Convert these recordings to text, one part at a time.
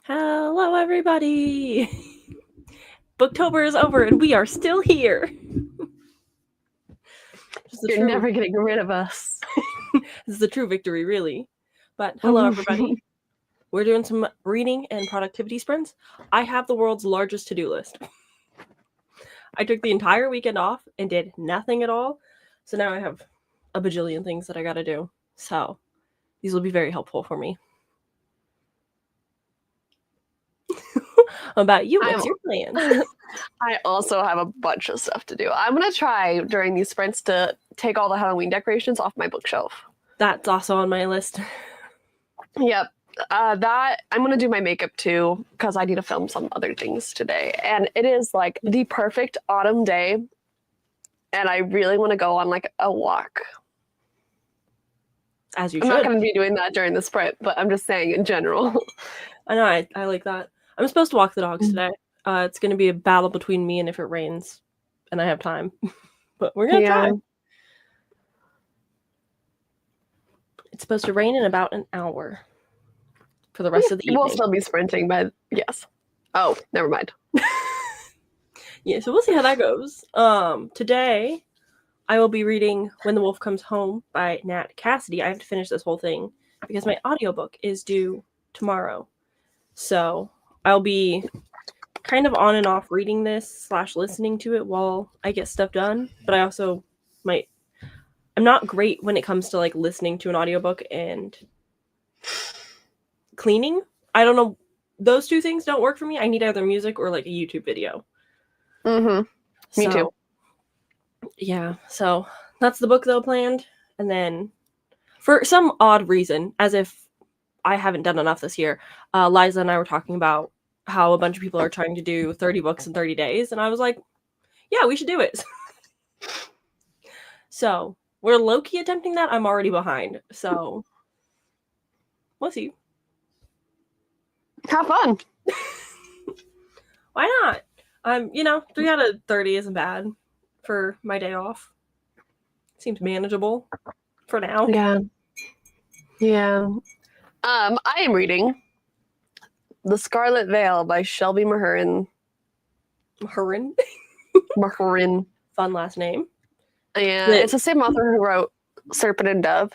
Hello, everybody! Booktober is over and we are still here. You're never getting rid of us. This is a true victory, really. But hello, everybody. We're doing some reading and productivity sprints. I have the world's largest to-do list. I took the entire weekend off and did nothing at all. So now I have a bajillion things that I gotta do. So these will be very helpful for me. About you, what's your plan? I also have a bunch of stuff to do. I'm going to try during these sprints to take all the Halloween decorations off my bookshelf. That's also on my list. Yep. I'm going to do my makeup too, because I need to film some other things today. And it is like the perfect autumn day. And I really want to go on like a walk. As you I'm should. not going to be doing that during the sprint, but I'm just saying in general. I know, I like that. I'm supposed to walk the dogs today. It's going to be a battle between me and if it rains and I have time. But we're going to try. It's supposed to rain in about an hour for the rest of the evening. We'll still be sprinting, but yes. Oh, never mind. Yeah, so we'll see how that goes. Today, I will be reading When the Wolf Comes Home by Nat Cassidy. I have to finish this whole thing because my audiobook is due tomorrow. So I'll be kind of on and off reading this / listening to it while I get stuff done. But I also I'm not great when it comes to like listening to an audiobook and cleaning. I don't know. Those two things don't work for me. I need either music or like a YouTube video. Me too. Yeah. So that's the book though planned. And then for some odd reason, as if I haven't done enough this year, Liza and I were talking about how a bunch of people are trying to do 30 books in 30 days. And I was like, yeah, we should do it. So we're low-key attempting that. I'm already behind. So we'll see. Have fun. Why not? 3 out of 30 isn't bad for my day off. Seems manageable for now. Yeah. I am reading The Scarlet Veil by Shelby Mahurin. Mahurin. Fun last name. Yeah, it's the same author who wrote Serpent and Dove.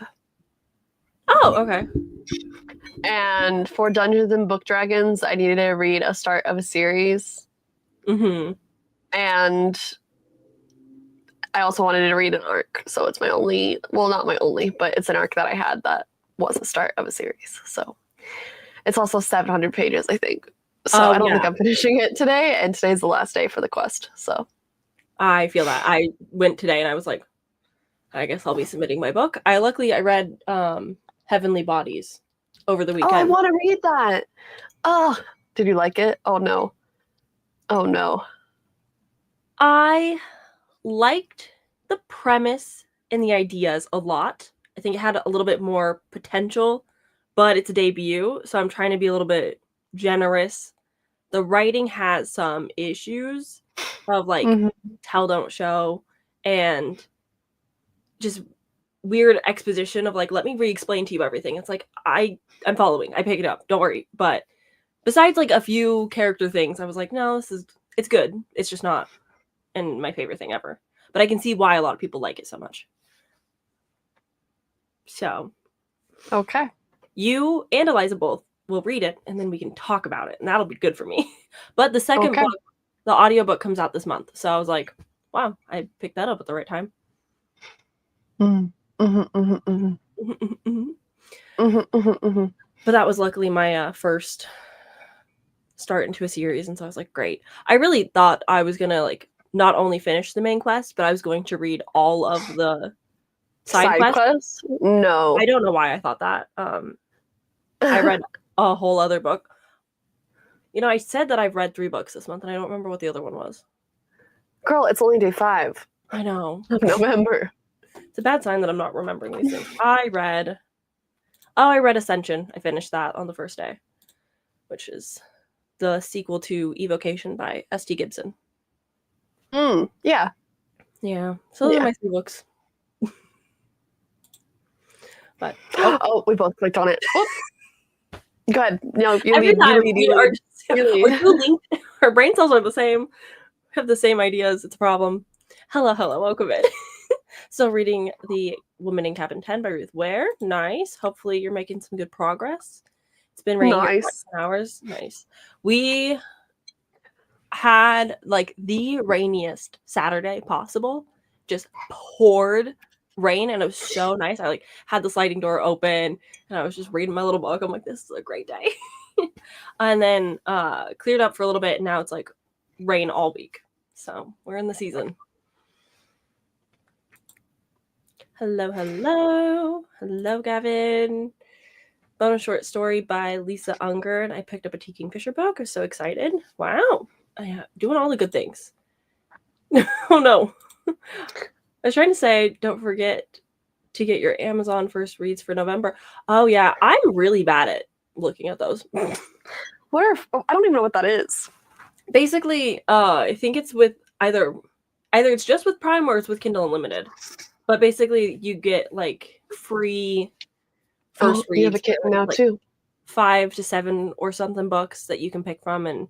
Oh, okay. And for Dungeons and Book Dragons, I needed to read a start of a series. And I also wanted to read an arc. So it's my only, well, not my only, but it's an arc that I had that was the start of a series. So it's also 700 pages, I think. So I don't think I'm finishing it today. And today's the last day for the quest. So I feel that. I went today and I was like, I guess I'll be submitting my book. I read Heavenly Bodies over the weekend. Oh, I want to read that. Oh, did you like it? Oh, no. I liked the premise and the ideas a lot. I think it had a little bit more potential, but it's a debut, so I'm trying to be a little bit generous. The writing has some issues of like tell, don't show, and just weird exposition of like, let me re-explain to you everything. It's like, I'm following. I pick it up. Don't worry. But besides like a few character things, I was like, no, it's good. It's just not and my favorite thing ever. But I can see why a lot of people like it so much. So. Okay. You and Eliza both will read it, and then we can talk about it, and that'll be good for me. But the second book, the audiobook comes out this month. So I was like, wow, I picked that up at the right time. But that was luckily my first start into a series, and so I was like, great. I really thought I was going to like not only finish the main quest, but I was going to read all of the side quests. No. I don't know why I thought that. I read a whole other book. I said that I've read 3 books this month, and I don't remember what the other one was. Girl, it's only day 5. I know. Of November. It's a bad sign that I'm not remembering these things. I read Ascension. I finished that on the first day, which is the sequel to Evocation by S.T. Gibson. Yeah. Yeah. So those are my 3 books. But we both clicked on it. Good. No, you Every lead. time You lead. we You are lead. just, You we're lead. so linked. Our brain cells are the same. Have the same ideas. It's a problem. Hello, welcome in. So reading The Woman in Cabin 10 by Ruth Ware. Nice. Hopefully you're making some good progress. It's been raining here for Nice. 10 hours. Nice. We had like the rainiest Saturday possible. Just poured rain and it was so nice. I like had the sliding door open and I was just reading my little book. I'm like, this is a great day. And then cleared up for a little bit and now it's like rain all week. So we're in the season. Hello, Gavin. Bonus short story by Lisa Unger, and I picked up a T. Kingfisher book. I'm so excited. Wow. Doing all the good things. Oh no. I was trying to say, don't forget to get your Amazon first reads for November. Oh yeah, I'm really bad at looking at those. I don't even know what that is. Basically, I think it's with either it's just with Prime or it's with Kindle Unlimited. But basically, you get like free first reads. You have a kitten now like, too. 5 to 7 or something books that you can pick from and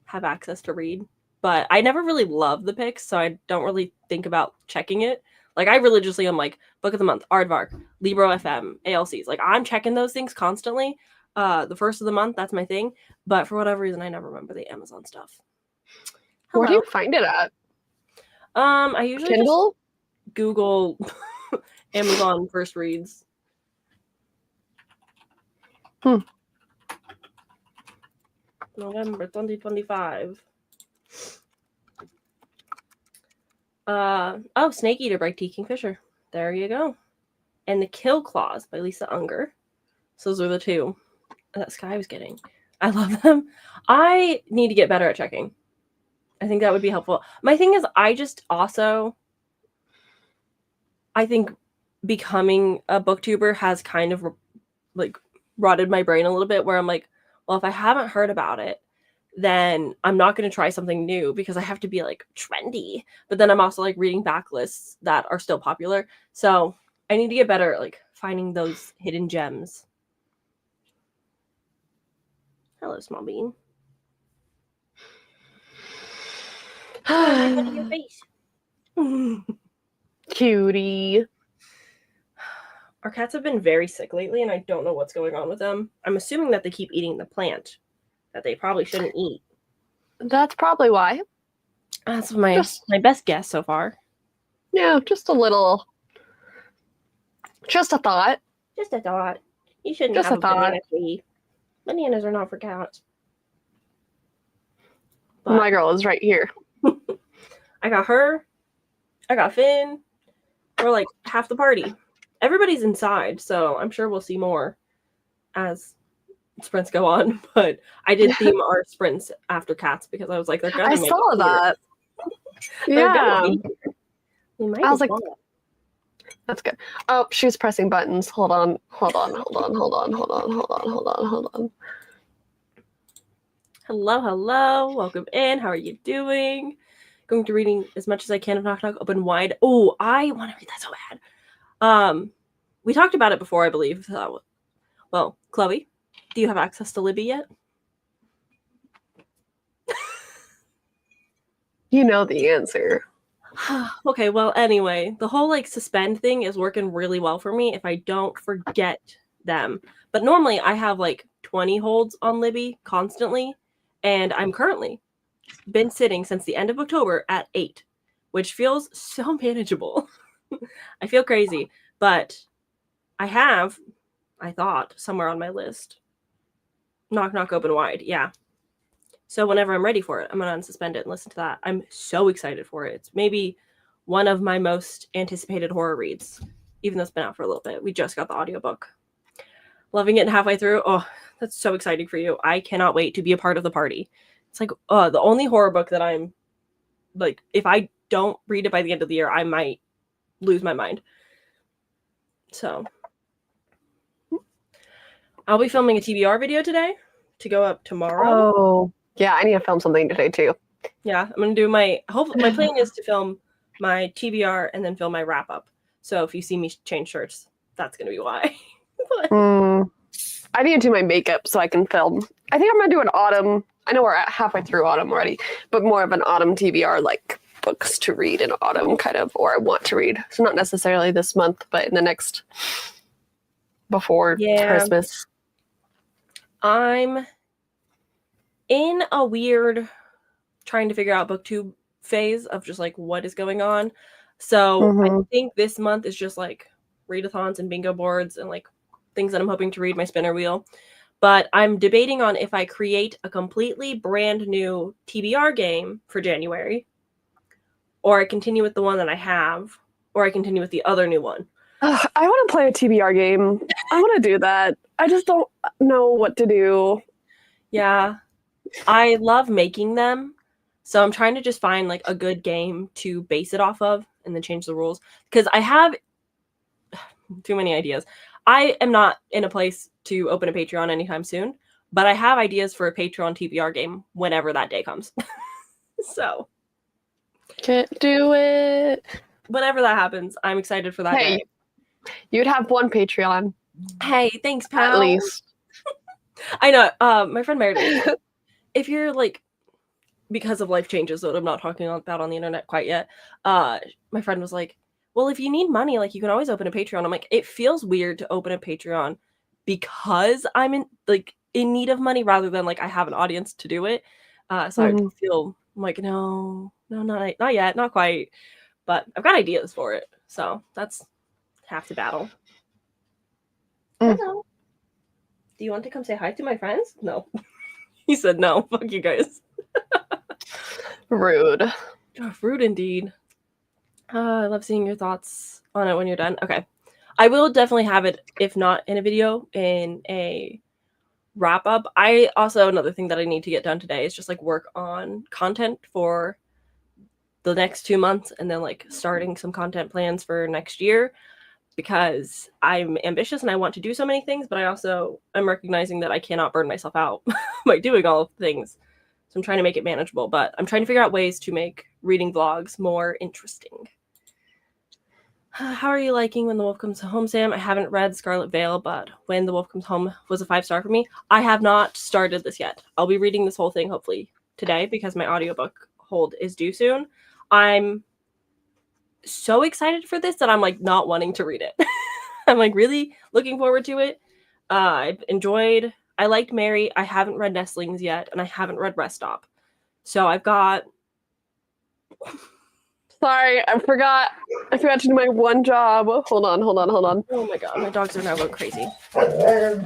have access to read. But I never really love the picks, so I don't really think about checking it. Like I religiously am like book of the month, Aardvark, Libro FM, ALCs. Like I'm checking those things constantly. The first of the month, that's my thing. But for whatever reason, I never remember the Amazon stuff. Hello. Where do you find it at? I usually Kindle? Just Google Amazon first reads. November 2025. Snake Eater by T. Kingfisher. There you go. And The Kill Clause by Lisa Unger. So those are the two that Sky was getting. I love them. I need to get better at checking. I think that would be helpful. My thing is, I think becoming a booktuber has kind of like rotted my brain a little bit where I'm like, well, if I haven't heard about it, then I'm not going to try something new because I have to be like trendy. But then I'm also like reading backlists that are still popular. So I need to get better at like finding those hidden gems. Hello, small bean. Out of your face. Cutie. Our cats have been very sick lately, and I don't know what's going on with them. I'm assuming that they keep eating the plant that they probably shouldn't eat. That's probably why. That's my best guess so far. Yeah, just a little. Just a thought. Just a thought. You shouldn't just have a banana tree. Bananas are not for cats. But my girl is right here. I got her. I got Finn. We're like half the party. Everybody's inside, so I'm sure we'll see more as sprints go on. But I did theme our sprints after cats because I was like, they're gonna. I saw that. Yeah. I was like, that's good. Oh, she's pressing buttons. Hold on. Hello. Welcome in. How are you doing? Going to reading as much as I can of Knock Knock Open Wide. Oh, I want to read that so bad. We talked about it before, I believe. Well, Chloe, do you have access to Libby yet? You know the answer. Okay, well, anyway, the whole like suspend thing is working really well for me if I don't forget them. But normally I have like 20 holds on Libby constantly, and I'm currently been sitting since the end of October at 8, which feels so manageable. I feel crazy, but I thought, somewhere on my list, Knock Knock Open Wide. Yeah. So whenever I'm ready for it, I'm going to unsuspend it and listen to that. I'm so excited for it. It's maybe one of my most anticipated horror reads, even though it's been out for a little bit. We just got the audiobook. Loving it halfway through. Oh, that's so exciting for you. I cannot wait to be a part of the party. It's like the only horror book that I'm like, if I don't read it by the end of the year, I might lose my mind. So I'll be filming a TBR video today to go up tomorrow. Oh, yeah, I need to film something today too. Yeah, I'm going to do my plan is to film my TBR and then film my wrap up. So if you see me change shirts, that's going to be why. I need to do my makeup so I can film. I think I'm gonna do an autumn. I know we're at halfway through autumn already, but more of an autumn TBR, like books to read in autumn, kind of, or I want to read. So not necessarily this month, but in the next before Christmas. I'm in a weird trying to figure out booktube phase of just like what is going on. So I think this month is just like readathons and bingo boards and like things that I'm hoping to read, my spinner wheel. But I'm debating on if I create a completely brand new TBR game for January, or I continue with the one that I have, or I continue with the other new one. I want to play a TBR game. I want to do that. I just don't know what to do. Yeah. I love making them. So I'm trying to just find like a good game to base it off of and then change the rules. Because I have too many ideas. I am not in a place to open a Patreon anytime soon, but I have ideas for a Patreon TBR game whenever that day comes. So. Can't do it. Whenever that happens, I'm excited for that day. You'd have one Patreon. Hey, thanks, pal. At least. I know. My friend Meredith, if you're like, because of life changes that I'm not talking about on the internet quite yet, my friend was like, well, if you need money, like you can always open a Patreon. I'm like, it feels weird to open a Patreon because I'm in need of money rather than like I have an audience to do it. So I feel like, no, not yet, not quite. But I've got ideas for it. So that's half the battle. Hello. Do you want to come say hi to my friends? No. He said no. Fuck you guys. Rude. Oh, rude indeed. I love seeing your thoughts on it when you're done. Okay. I will definitely have it, if not in a video, in a wrap up. Another thing that I need to get done today is just like work on content for the next 2 months and then like starting some content plans for next year, because I'm ambitious and I want to do so many things, but I also am recognizing that I cannot burn myself out by doing all of the things. So I'm trying to make it manageable, but I'm trying to figure out ways to make reading vlogs more interesting. How are you liking When the Wolf Comes Home, Sam? I haven't read Scarlet Veil, but When the Wolf Comes Home was a 5-star for me. I have not started this yet. I'll be reading this whole thing hopefully today because my audiobook hold is due soon. I'm so excited for this that I'm like not wanting to read it. I'm like really looking forward to it. I liked Mary. I haven't read Nestlings yet, and I haven't read Rest Stop. So I've got... Sorry, I forgot to do my one job. Hold on. Oh my god, my dogs are now going crazy. Hold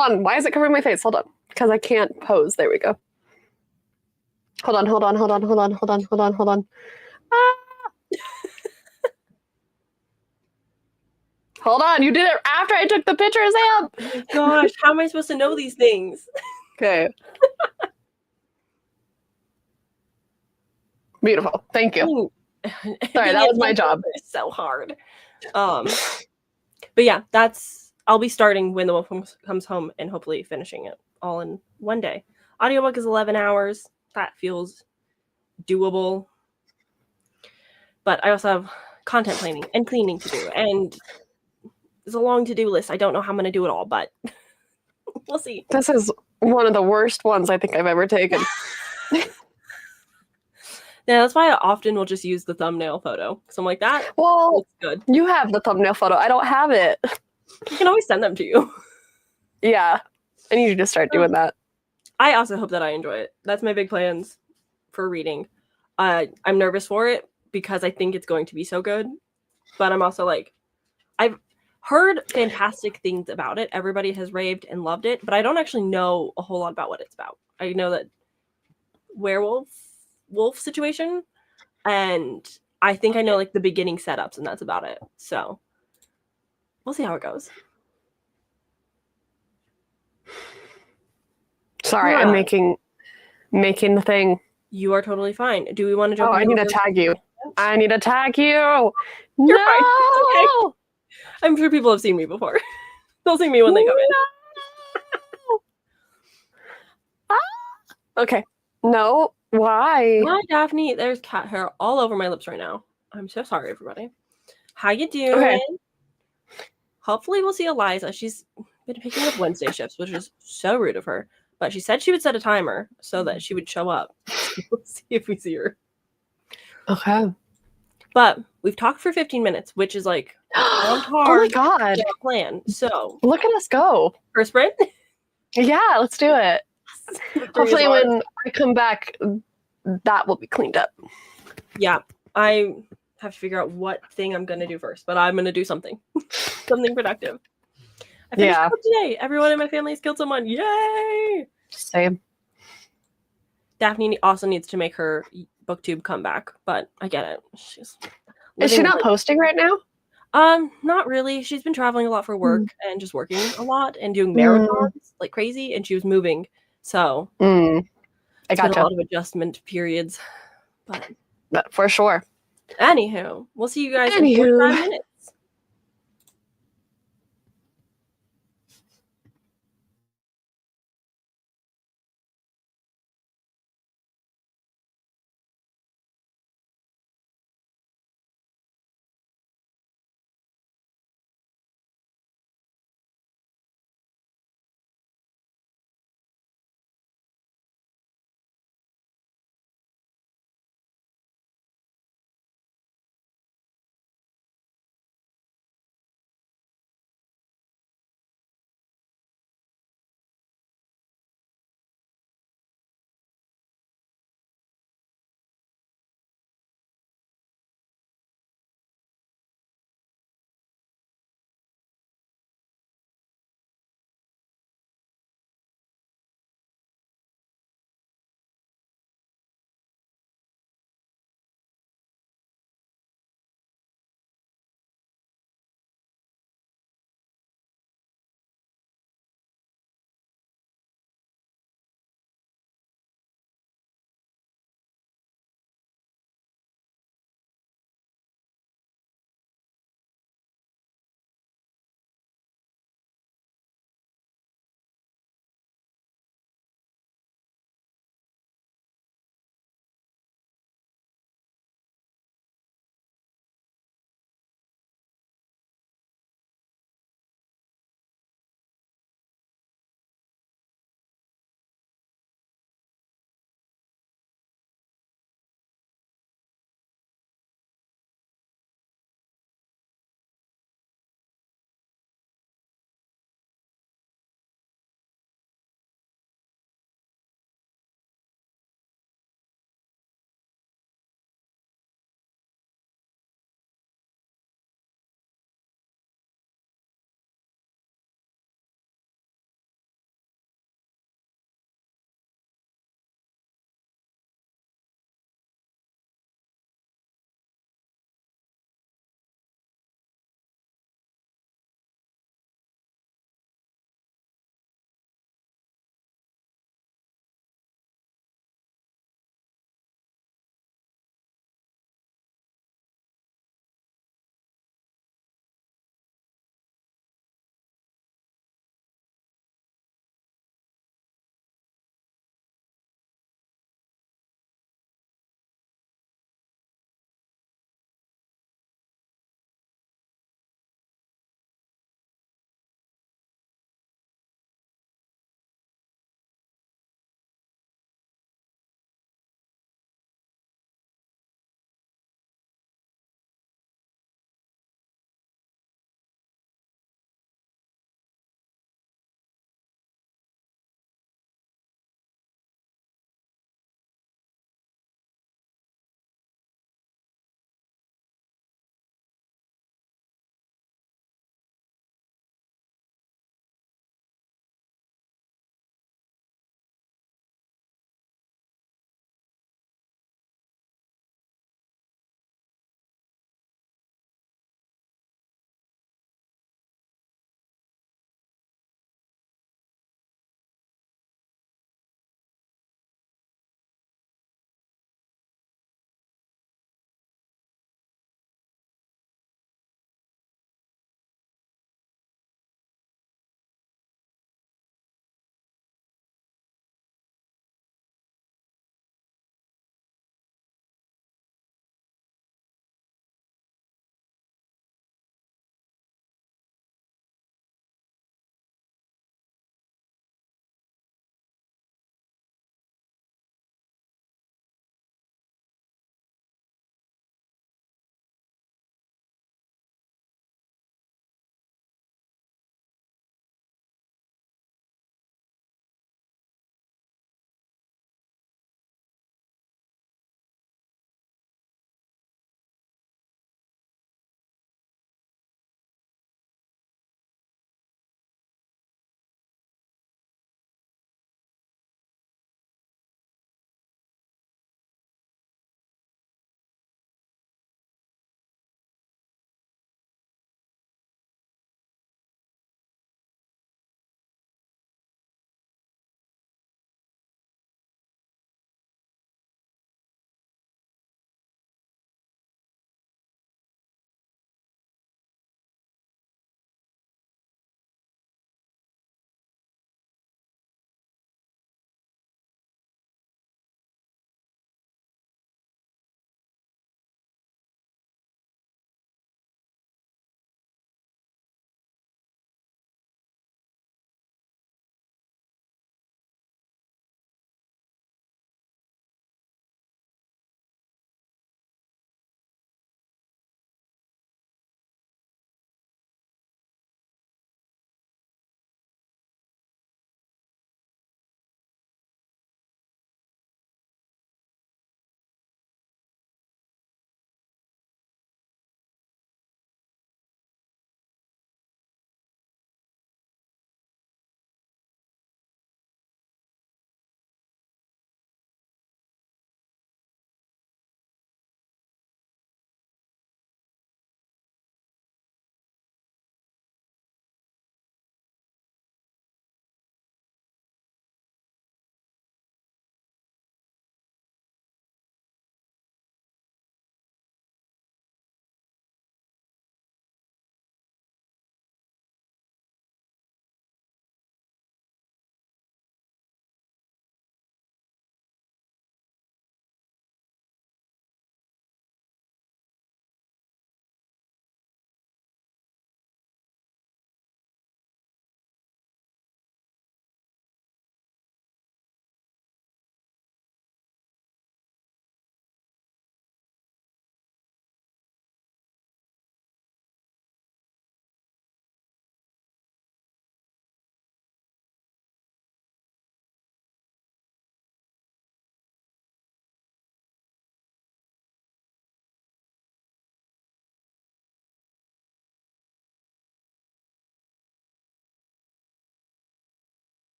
on, why is it covering my face? Hold on, because I can't pose. There we go. Hold on. Ah! Hold on, you did it after I took the picture, Sam! Oh my gosh, how am I supposed to know these things? Okay. Beautiful. Thank you. Sorry, that was my job. It's so hard. But yeah, I'll be starting When the Wolf Comes Home and hopefully finishing it all in one day. Audiobook is 11 hours. That feels doable. But I also have content planning and cleaning to do, and it's a long to-do list. I don't know how I'm going to do it all, but we'll see. This is one of the worst ones I think I've ever taken. Yeah, that's why I often will just use the thumbnail photo. So I'm like, that looks good. You have the thumbnail photo. I don't have it. I can always send them to you. Yeah. I need you to start doing that. I also hope that I enjoy it. That's my big plans for reading. I'm nervous for it because I think it's going to be so good. But I'm also like, I've heard fantastic things about it. Everybody has raved and loved it, but I don't actually know a whole lot about what it's about. I know that wolf situation, and I think I know like the beginning setups, and that's about it. So we'll see how it goes. Sorry, I'm making the thing. You are totally fine. Do we want to jump? I need to tag you. You're fine. It's okay. I'm sure people have seen me before. They'll see me when they come in. Okay. No. Why? Hi, Daphne. There's cat hair all over my lips right now. I'm so sorry, everybody. How you doing? Okay. hopefully we'll see Eliza. She's been picking up Wednesday shifts, which is so rude of her. But she said she would set a timer so that she would show up. So we'll see if we see her. Okay. But we've talked for 15 minutes, which is like on Oh par my god. with our plan. So Look at us go. first sprint. Yeah, let's do it. Victory is Hopefully ours. when I come back, that will be cleaned up. Yeah, I have to figure out what thing I'm gonna do first, but I'm gonna do something. Something productive. I finished Yeah. book today. Everyone in my family has killed someone. Yay! Same. Daphne also needs to make her booktube come back, but I get it. She's Is she not posting right now? Not really. She's been traveling a lot for work and just working a lot and doing marathons like crazy, and she was moving, so I it's been a gotcha. lot of adjustment periods. But for sure. Anywho, we'll see you guys in 45 minutes.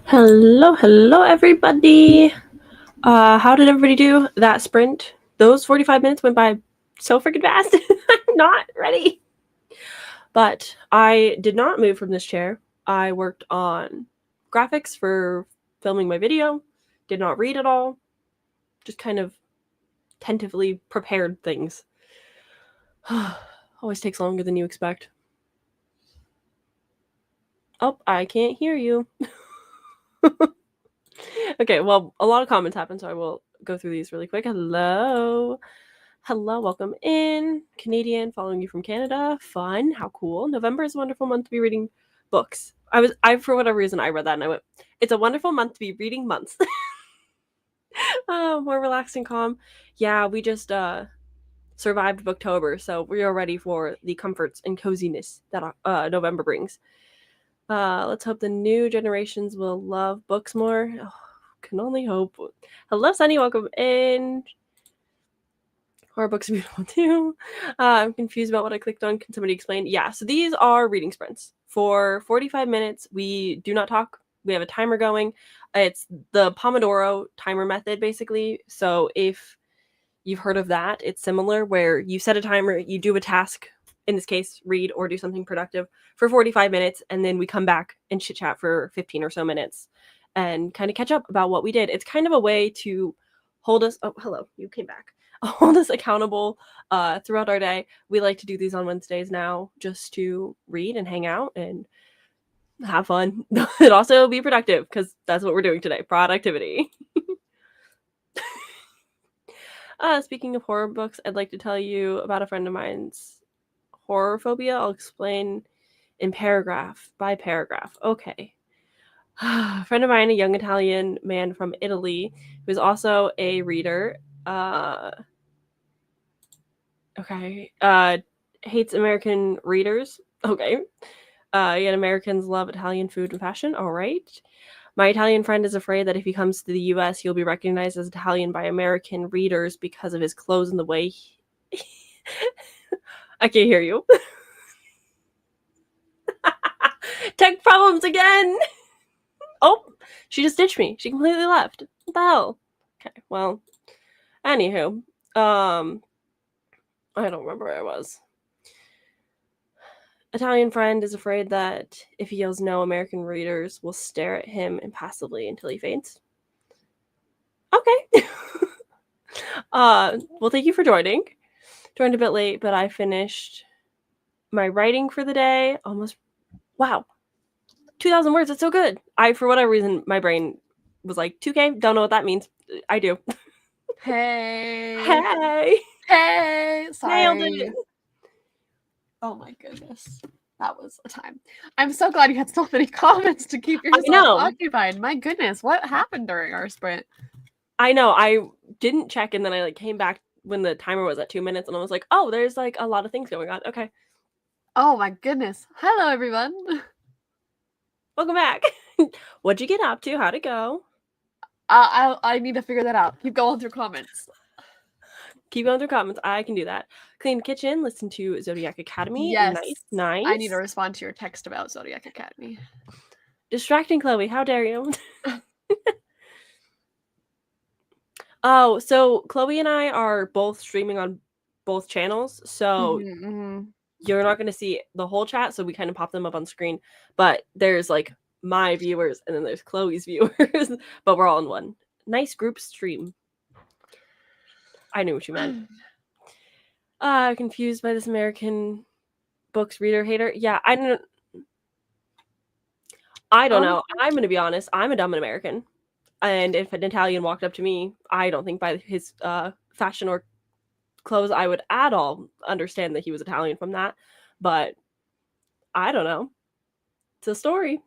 Hello, everybody. How did everybody do that sprint? Those 45 minutes went by so freaking fast. I'm not ready. But I did not move from this chair. I worked on graphics for filming my video, did not read at all, just kind of tentatively prepared things. Always takes longer than you expect. Oh, I can't hear you. Okay, well, a lot of comments happened, so I will go through these really quick. Hello, welcome in. Canadian, following you from Canada. Fun, how cool. November is a wonderful month to be reading books. I for whatever reason, I read that and I went, it's a wonderful month to be reading months. More relaxed and calm. Yeah, we just survived Booktober, so we are ready for the comforts and coziness that November brings. Let's hope the new generations will love books more. Oh, can only hope. Hello, Sunny. Welcome in. Horror books are beautiful too. I'm confused about what I clicked on. Can somebody explain? Yeah, so these are reading sprints. For 45 minutes, we do not talk. We have a timer going. It's the Pomodoro timer method, basically. So if you've heard of that, it's similar where you set a timer, you do a task, in this case, read or do something productive for 45 minutes, and then we come back and chit chat for 15 or so minutes and kind of catch up about what we did. It's kind of a way to hold us, oh, hello, you came back, hold us accountable throughout our day. We like to do these on Wednesdays now just to read and hang out and have fun. And also be productive because that's what we're doing today, productivity. Speaking of horror books, I'd like to tell you about a friend of mine's horror phobia. I'll explain in paragraph by paragraph. Okay. A friend of mine, a young Italian man from Italy, who's also a reader, hates American readers. Okay. Yet Americans love Italian food and fashion. All right. My Italian friend is afraid that if he comes to the US, he'll be recognized as Italian by American readers because of his clothes and the way I can't hear you. Tech problems again! Oh, she just ditched me. She completely left. What the hell? Okay, well, anywho, I don't remember where I was. Italian friend is afraid that if he yells no, American readers will stare at him impassively until he faints. Okay. Well, thank you for joining. Joined a bit late, but I finished my writing for the day. Almost, wow, 2,000 words. That's so good. For whatever reason, my brain was like, 2K, don't know what that means. I do. Hey. Sorry. Nailed it. Oh my goodness. That was a time. I'm so glad you had so many comments to keep yourself occupied. My goodness, what happened during our sprint? I know. I didn't check, and then I came back when the timer was at 2 minutes, and I was like, oh, there's a lot of things going on. Okay. Oh my goodness. Hello, everyone. Welcome back. What'd you get up to? How'd it go? I need to figure that out. Keep going through comments. Keep going through comments. I can do that. Clean the kitchen. Listen to Zodiac Academy. Yes. Nice. I need to respond to your text about Zodiac Academy. Distracting Chloe. How dare you? Oh, so Chloe and I are both streaming on both channels. So you're not going to see the whole chat. So we kind of pop them up on screen. But there's my viewers and then there's Chloe's viewers. But we're all in one. Nice group stream. I knew what you meant. Confused by this American books reader hater. Yeah, I don't know. I'm going to be honest. I'm a dumb American. And if an Italian walked up to me, I don't think by his fashion or clothes I would at all understand that he was Italian from that. But I don't know. It's a story.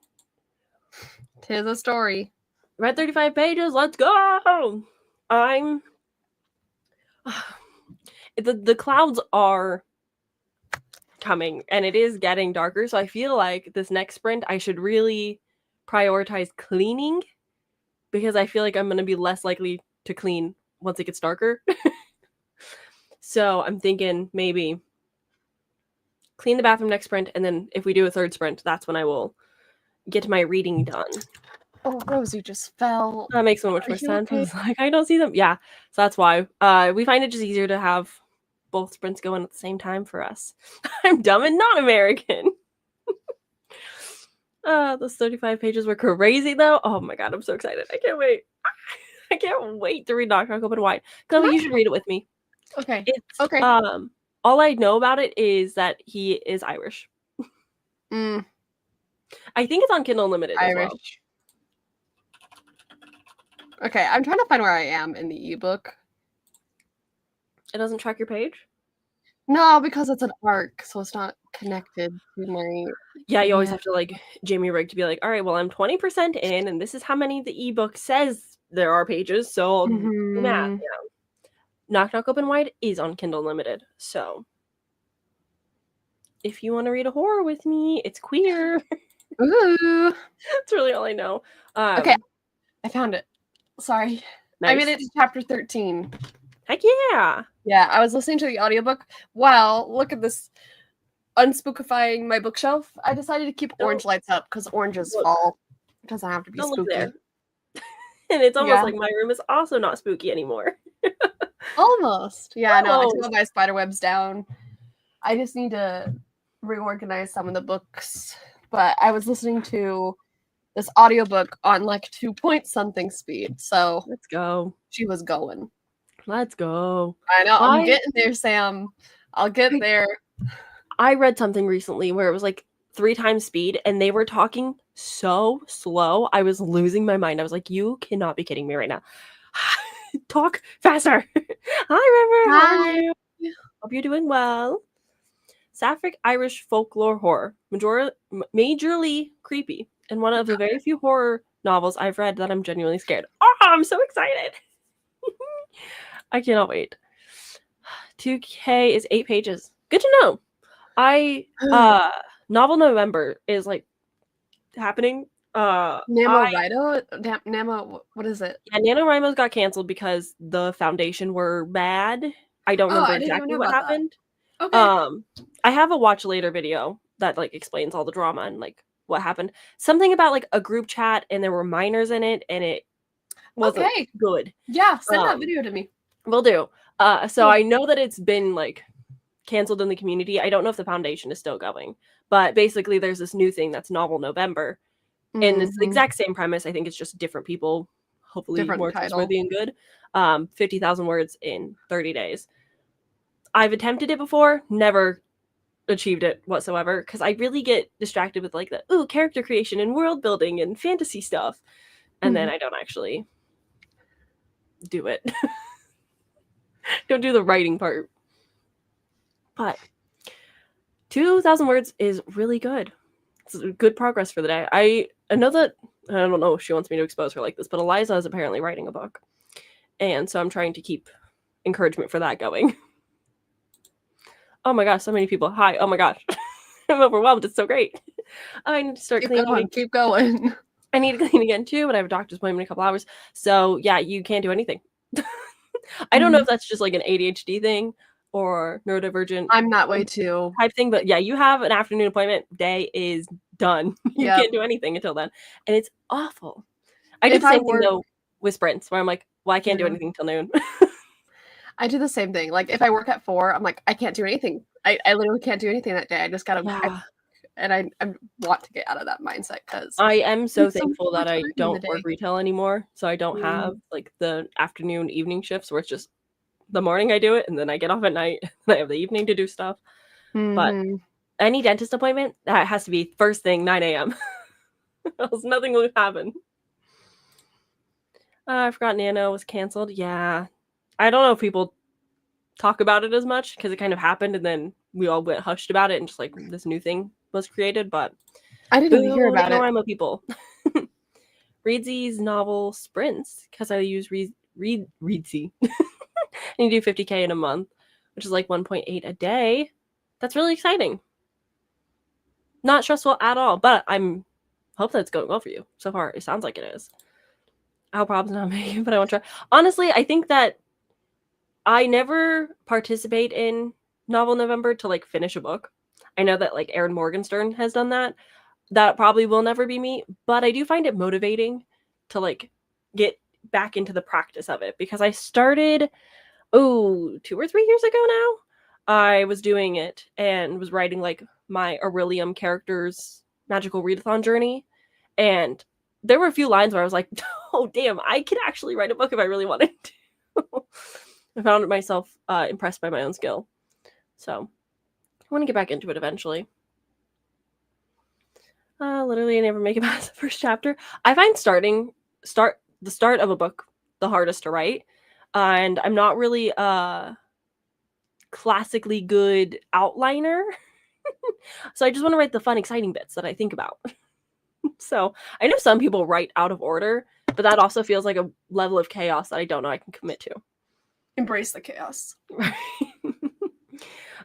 'Tis a story. Read 35 pages. Let's go. The clouds are coming and it is getting darker. So I feel like this next sprint, I should really prioritize cleaning because I feel like I'm going to be less likely to clean once it gets darker. So I'm thinking maybe clean the bathroom next sprint. And then if we do a third sprint, that's when I will get my reading done. Oh, Rosie just fell. That makes so much Are more you sense. I okay? was like, I don't see them. Yeah, so that's why. We find it just easier to have both sprints going at the same time for us. I'm dumb and not American. Those 35 pages were crazy though. Oh my god, I'm so excited. I can't wait. I can't wait to read Knock Knock Open Wide. Chloe, you should read it with me. Okay. It's Okay. all I know about it is that he is Irish. Mm, I think it's on Kindle Unlimited as well. Irish. Okay, I'm trying to find where I am in the ebook. It doesn't track your page? No, because it's an arc, so it's not connected to my. Yeah, you always have to like Jamie Rig to be like, all right, well, I'm 20% in, and this is how many the ebook says there are pages, so I'll do math. Yeah. Knock Knock Open Wide is on Kindle Unlimited, so if you want to read a horror with me, it's queer. Ooh. That's really all I know. Okay, I found it. Sorry. Nice. I made it to chapter 13. Heck yeah. Yeah, I was listening to the audiobook. Wow, look at this. Unspookifying my bookshelf. I decided to keep orange lights up because oranges fall. It doesn't have to be spooky. There. And it's almost like my room is also not spooky anymore. Almost. Yeah, no, I took all my spider webs down. I just need to reorganize some of the books. But I was listening to this audiobook on like 2-point-something speed. So let's go. She was going. Let's go. I know. I'm getting there, Sam. I'll get there. I read something recently where it was like 3 times speed and they were talking so slow. I was losing my mind. I was like, you cannot be kidding me right now. Talk faster. Hi, River. How are you? Hope you're doing well. Sapphic Irish folklore horror. Majorly creepy. And one of the very few horror novels I've read that I'm genuinely scared. Oh, I'm so excited. I cannot wait. 2K is 8 pages. Good to know. Novel November is like happening. NaNoWriMo, what is it? Yeah, NaNoWriMo's got canceled because the foundation were bad. I don't remember exactly what happened. Okay. I have a watch later video that like explains all the drama and like what happened. Something about like a group chat and there were minors in it and it wasn't good. Yeah, send that video to me. Will do. So I know that it's been like canceled in the community. I don't know if the foundation is still going, but basically there's this new thing that's Novel November, and it's the exact same premise. I think it's just different people, hopefully more trustworthy and good. 50,000 words in 30 days. I've attempted it before, never achieved it whatsoever because I really get distracted with like the character creation and world building and fantasy stuff, and then I don't actually do it. Don't do the writing part. But 2,000 words is really good. It's good progress for the day. I know that, I don't know if she wants me to expose her like this, but Eliza is apparently writing a book. And so I'm trying to keep encouragement for that going. Oh my gosh, so many people. Hi. Oh my gosh. I'm overwhelmed. It's so great. I need to start cleaning. Keep going. I need to clean again too, but I have a doctor's appointment in a couple hours. So yeah, you can't do anything. I don't know if that's just like an ADHD thing or neurodivergent. I'm that way too. Type thing, but yeah, you have an afternoon appointment. Day is done. You can't do anything until then, and it's awful. I do the same thing though with sprints, where I'm like, well, I can't do anything till noon. I do the same thing. Like if I work at 4, I'm like, I can't do anything. I literally can't do anything that day. I just gotta. And I want to get out of that mindset because I am so thankful that I don't work retail anymore. So I don't have like the afternoon evening shifts where it's just the morning I do it and then I get off at night and I have the evening to do stuff. But any dentist appointment, that has to be first thing 9 a.m. else nothing will happen. I forgot Nano was canceled. Yeah. I don't know if people talk about it as much because it kind of happened and then we all went hushed about it and just like this new thing was created, but I didn't even hear about it. I'm a people. Readsy's novel sprints because I use Readsy. And you do 50K in a month, which is like 1.8 a day. That's really exciting. Not stressful at all, but I'm hope that's going well for you. So far, it sounds like it is. I hope Rob's not making, but I want to try. Honestly, I think that I never participate in Novel November to like finish a book. I know that like Erin Morgenstern has done that. That probably will never be me, but I do find it motivating to like get back into the practice of it, because I started 2 or 3 years ago now. I was doing it and was writing like my Aurelium characters magical readathon journey, and there were a few lines where I was like, oh damn, I could actually write a book if I really wanted to. I found myself impressed by my own skill, so I want to get back into it eventually. Literally I never make it past the first chapter. I find the start of a book the hardest to write, and I'm not really classically good outliner. So I just want to write the fun, exciting bits that I think about. So I know some people write out of order, but that also feels like a level of chaos that I don't know I can commit to. Embrace the chaos.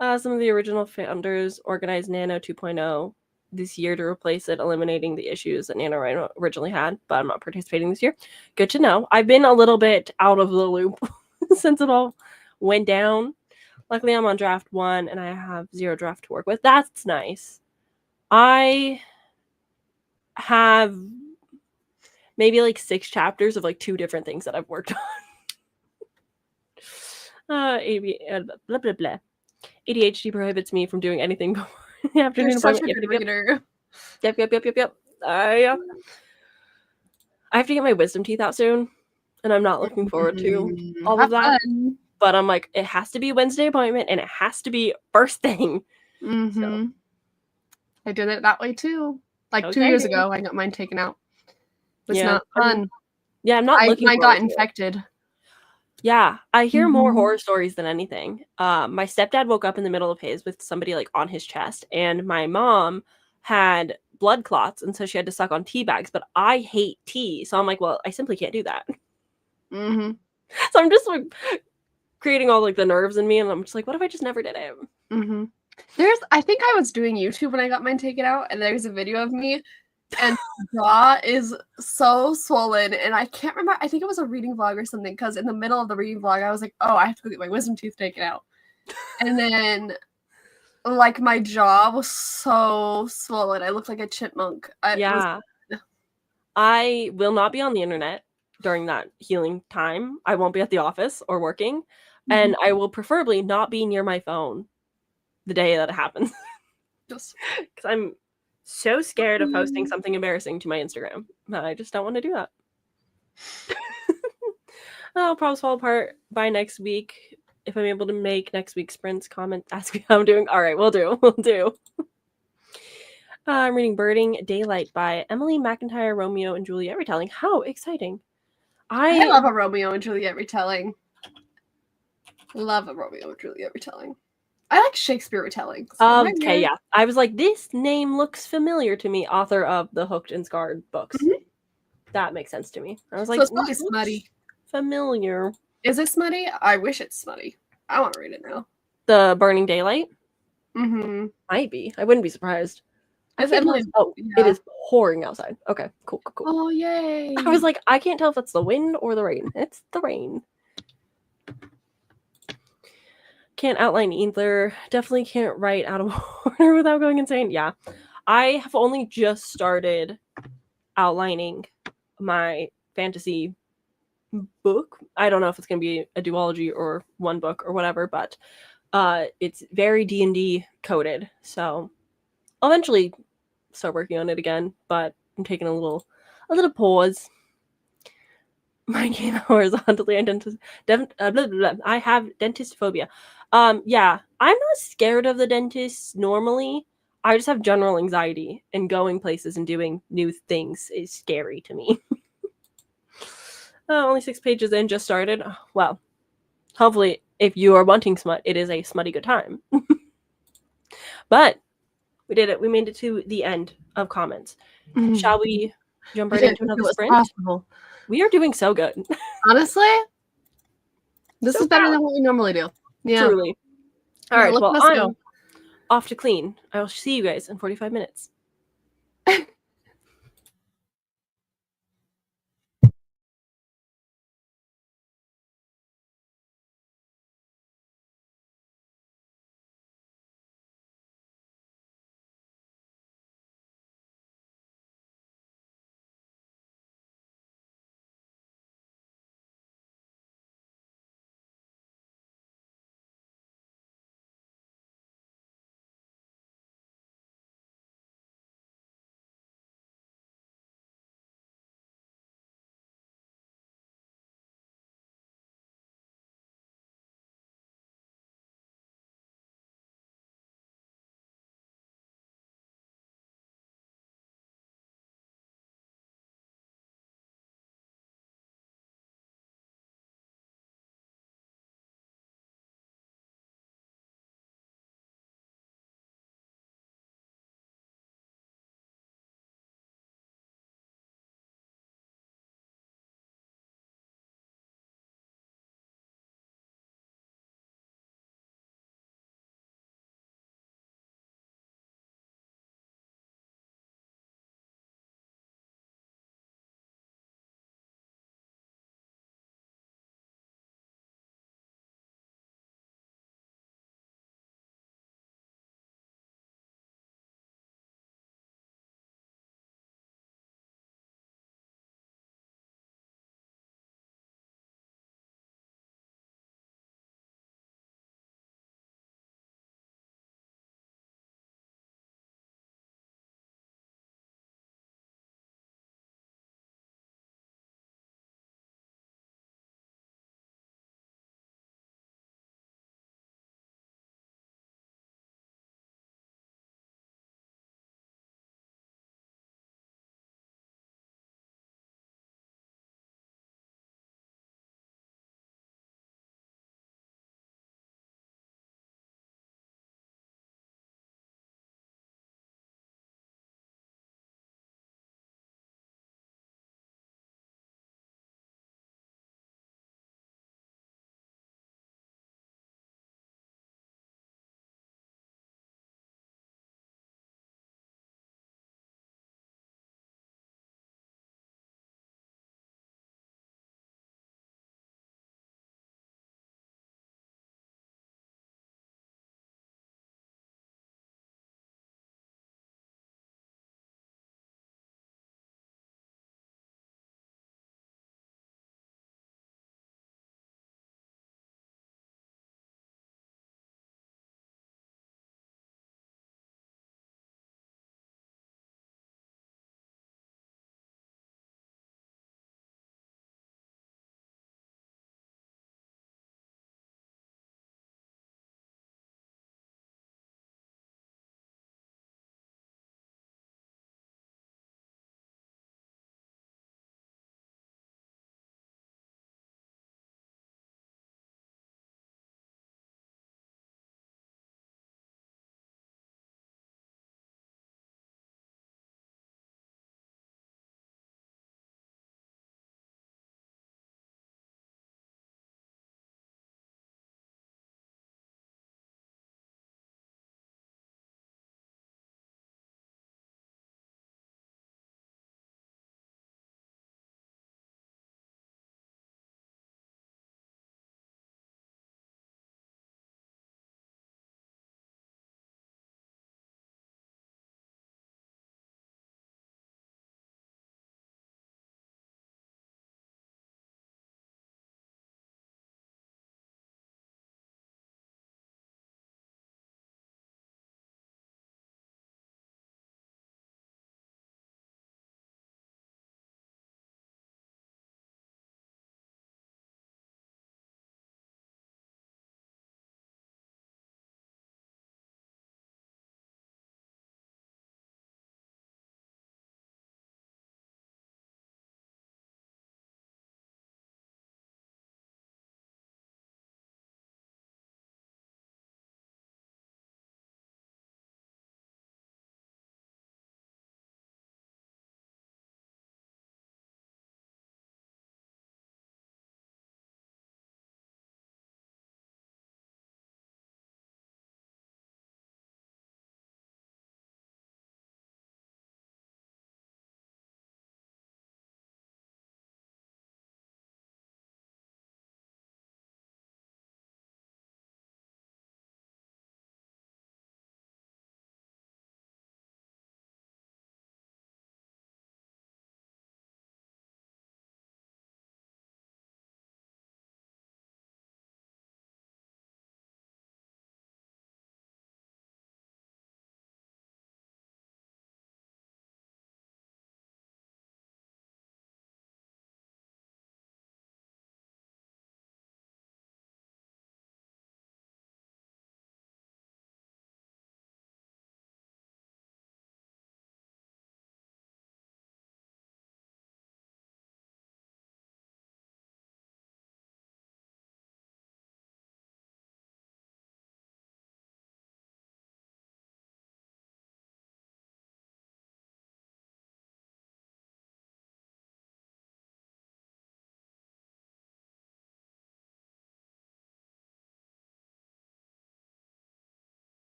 Some of the original founders organized Nano 2.0 this year to replace it, eliminating the issues that Nano originally had, but I'm not participating this year. Good to know. I've been a little bit out of the loop since it all went down. Luckily, I'm on draft 1, and I have 0 draft to work with. That's nice. I have maybe like 6 chapters of like 2 different things that I've worked on. Blah, blah, blah. ADHD prohibits me from doing anything before the afternoon You're such appointment. a good reader. Yep. I have to get my wisdom teeth out soon, and I'm not looking forward to all of that. Fun. But I'm like, it has to be Wednesday appointment, and it has to be first thing. So. I did it that way too. Like 2 years ago, I got mine taken out. It's not fun. I'm not looking. I got infected. Yeah, I hear more horror stories than anything. My stepdad woke up in the middle of his with somebody like on his chest, and my mom had blood clots, and so she had to suck on tea bags. But I hate tea, so I'm like, well, I simply can't do that. So I'm just like creating all like the nerves in me, and I'm just like, what if I just never did it? I think I was doing YouTube when I got mine taken out, and there's a video of me, and the jaw is so swollen, and I can't remember. I think it was a reading vlog or something, because in the middle of the reading vlog, I was like, oh, I have to go get my wisdom tooth taken out. And then, like, my jaw was so swollen. I looked like a chipmunk. I will not be on the internet during that healing time. I won't be at the office or working, and I will preferably not be near my phone the day that it happens. Just because I'm so scared of posting something embarrassing to my Instagram. I just don't want to do that. I'll probably fall apart by next week. If I'm able to make next week's sprints, comment, ask me how I'm doing. All right, we'll do. I'm reading Birding Daylight by Emily McIntyre, Romeo and Juliet retelling. How exciting. I love a Romeo and Juliet retelling. Love a Romeo and Juliet retelling. I like Shakespeare retellings. Okay, yeah. I was like, this name looks familiar to me, author of the Hooked and Scarred books. That makes sense to me. I was like, so it's probably smutty. Familiar. Is it smutty? I wish it's smutty. I want to read it now. The Burning Daylight? Might be. I wouldn't be surprised. It is pouring outside. Okay, cool. Oh, yay. I was like, I can't tell if that's the wind or the rain. It's the rain. Can't outline either. Definitely can't write out of order without going insane. Yeah. I have only just started outlining my fantasy book. I don't know if it's going to be a duology or one book or whatever, but it's very D&D coded. So I'll eventually start working on it again, but I'm taking a little pause. My game horizontally. I have dentist phobia. Yeah, I'm not scared of the dentist normally. I just have general anxiety, and going places and doing new things is scary to me. Only 6 pages in, just started. Well, hopefully, if you are wanting smut, it is a smutty good time. But we did it. We made it to the end of comments. Shall we jump right into another sprint? Possible. We are doing so good. Honestly, this is better than what we normally do. Yeah. Truly. All right, well, I'm off to clean. I will see you guys in 45 minutes.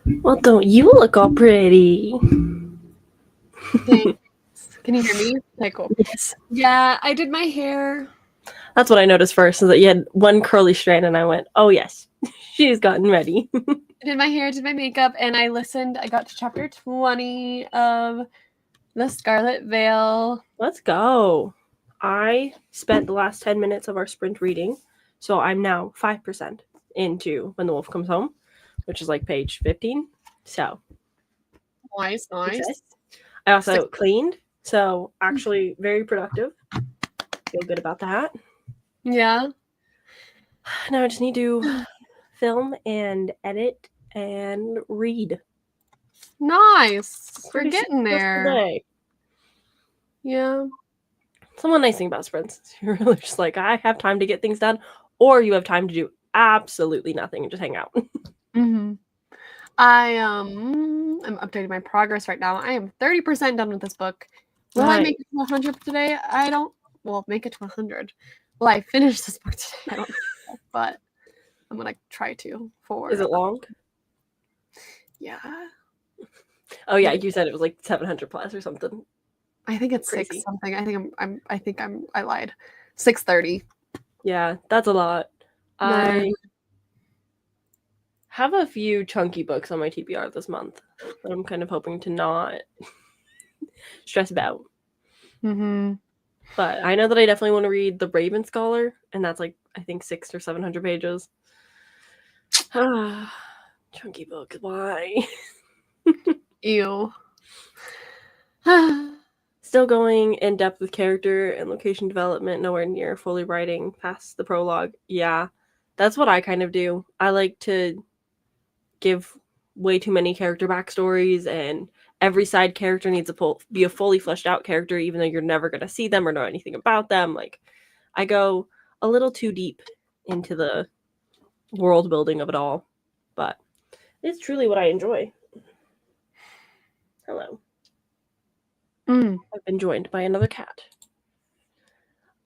Well, don't you look all pretty? Thanks. Can you hear me? Okay, cool. Yes. Yeah, I did my hair. That's what I noticed first, is that you had one curly strand, and I went, oh, yes, she's gotten ready. I did my hair, did my makeup, and I listened. I got to chapter 20 of The Scarlet Veil. Let's go. I spent the last 10 minutes of our sprint reading, so I'm now 5% into When the Wolf Comes Home, which is like page 15. So, Nice. success. I also cleaned, so actually very productive. Feel good about that. Yeah. Now I just need to film and edit and read. Nice. We're Pretty getting successful there. day. Yeah. It's one nice thing about sprints. You're really just like, I have time to get things done, or you have time to do absolutely nothing and just hang out. Mm-hmm. I am updating my progress right now. I am 30% done with this book. Will I make it to 100 today? I don't. Well, make it to 100. Will I finish this book today? I don't know, but I'm gonna try to. Is it long? Yeah. Oh yeah, you said it was like 700 plus or something. I think it's Crazy. 6 something. I lied. 630. Yeah, that's a lot. I have a few chunky books on my TBR this month that I'm kind of hoping to not stress about. Mm-hmm. But I know that I definitely want to read The Raven Scholar, and that's like, I think 600 or 700 pages. Chunky books, why? Ew. Still going in depth with character and location development, nowhere near fully writing past the prologue. Yeah, that's what I kind of do. I like to give way too many character backstories, and every side character needs to be a fully fleshed out character, even though you're never going to see them or know anything about them. Like, I go a little too deep into the world building of it all, but it's truly what I enjoy. Hello. I've been joined by another cat.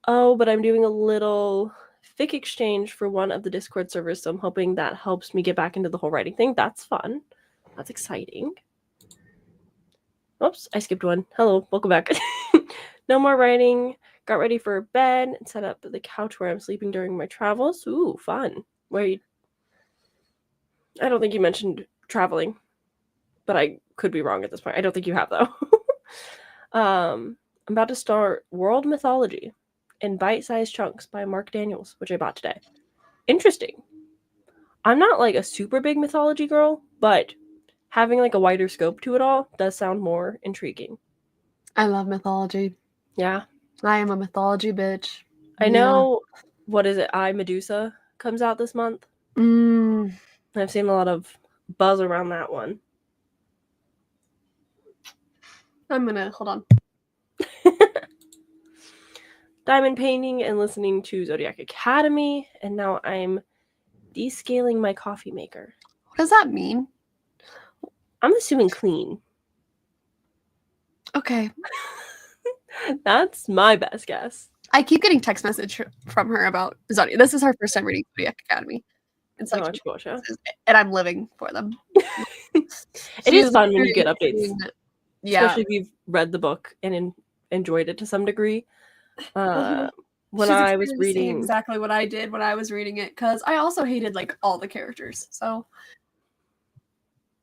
Oh, but I'm doing a little fic exchange for one of the Discord servers, so I'm hoping that helps me get back into the whole writing thing. That's fun. That's exciting. Oops, I skipped one. Hello, welcome back. No more writing. Got ready for bed and set up the couch where I'm sleeping during my travels. Ooh, fun. I don't think you mentioned traveling, but I could be wrong at this point. I don't think you have, though. I'm about to start World Mythology in Bite-Sized Chunks by Mark Daniels, which I bought today. Interesting. I'm not like a super big mythology girl, but having like a wider scope to it all does sound more intriguing. I love mythology. Yeah. I am a mythology bitch. I know, what is it? I, Medusa comes out this month. I've seen a lot of buzz around that one. I'm gonna hold on. Diamond painting and listening to Zodiac Academy, and now I'm descaling my coffee maker. What does that mean? I'm assuming clean. Okay. That's my best guess. I keep getting text message from her about Zodiac. This is her first time reading Zodiac Academy. It's like, and I'm living for them. It is fun when you get updates. Yeah. Especially if you've read the book and enjoyed it to some degree. When I was reading exactly what I did when I was reading it, because I also hated like all the characters. So,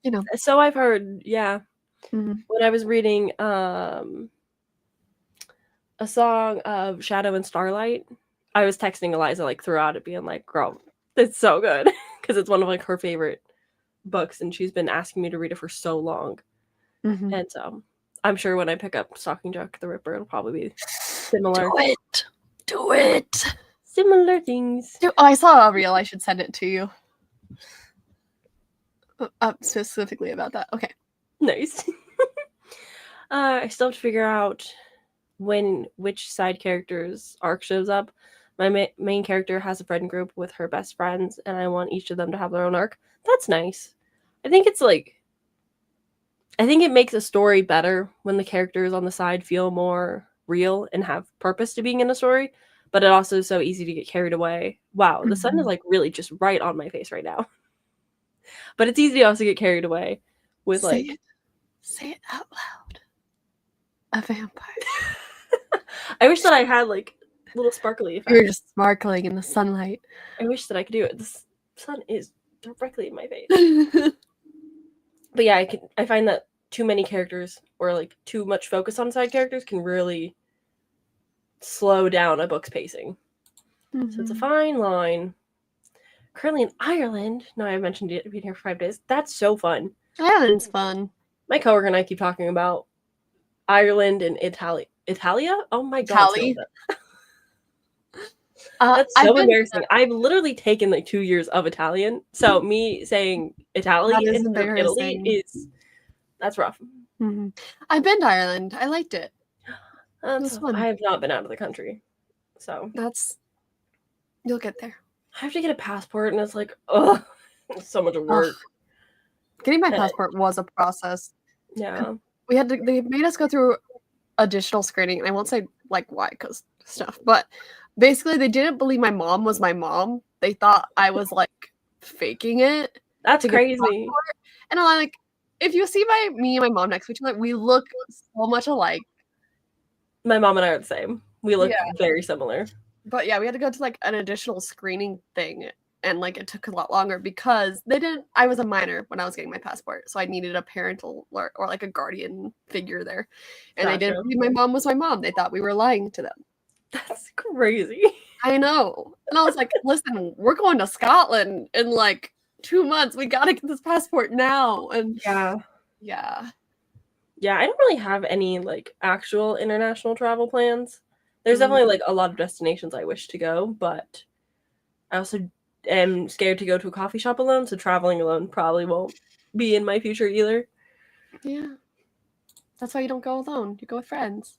you know. So I've heard, yeah. Mm-hmm. When I was reading a song of Shadow and Starlight, I was texting Eliza like throughout it, being like, "Girl, it's so good," because it's one of like her favorite books, and she's been asking me to read it for so long. Mm-hmm. And so I'm sure when I pick up Stalking Jack the Ripper, it'll probably be similar. Do it. Similar things. Oh, I saw a reel. I should send it to you. Specifically about that. Okay. Nice. I still have to figure out which side character's arc shows up. My main character has a friend group with her best friends, and I want each of them to have their own arc. That's nice. I think it makes a story better when the characters on the side feel more real and have purpose to being in a story, but it also is so easy to get carried away. Wow, the sun is like really just right on my face right now. But it's easy to also get carried away with Say it out loud. A vampire. I wish that I had like little sparkly effects. You're just sparkling in the sunlight. I wish that I could do it. The sun is directly in my face. But yeah, I find that too many characters or like too much focus on side characters can really slow down a book's pacing. So it's a fine line. Currently in Ireland. No, I mentioned it being here for 5 days. That's so fun. Ireland's fun. My coworker and I keep talking about Ireland and Italia? Oh my god. Italy? That's so embarrassing. I've literally taken like 2 years of Italian. So me saying Italy instead of Italy that's rough. I've been to Ireland. I liked it. That's fun. I have not been out of the country. So you'll get there. I have to get a passport and it's like, oh, it's so much work. Getting my passport was a process. Yeah. They made us go through additional screening, and I won't say like why, because stuff, but basically they didn't believe my mom was my mom. They thought I was like faking it. That's crazy. And I'm like, if you see me and my mom next to each other, we look so much alike. My mom and I are the same. We look very similar. But yeah, we had to go to like an additional screening thing, and like it took a lot longer because I was a minor when I was getting my passport, so I needed a parental or like a guardian figure there. And they didn't believe my mom was my mom. They thought we were lying to them. That's crazy. I know. And I was like, listen, we're going to Scotland in like 2 months. We gotta get this passport now. And yeah, I don't really have any like actual international travel plans. There's definitely like a lot of destinations I wish to go, but I also am scared to go to a coffee shop alone, so traveling alone probably won't be in my future either. Yeah. That's why you don't go alone. You go with friends.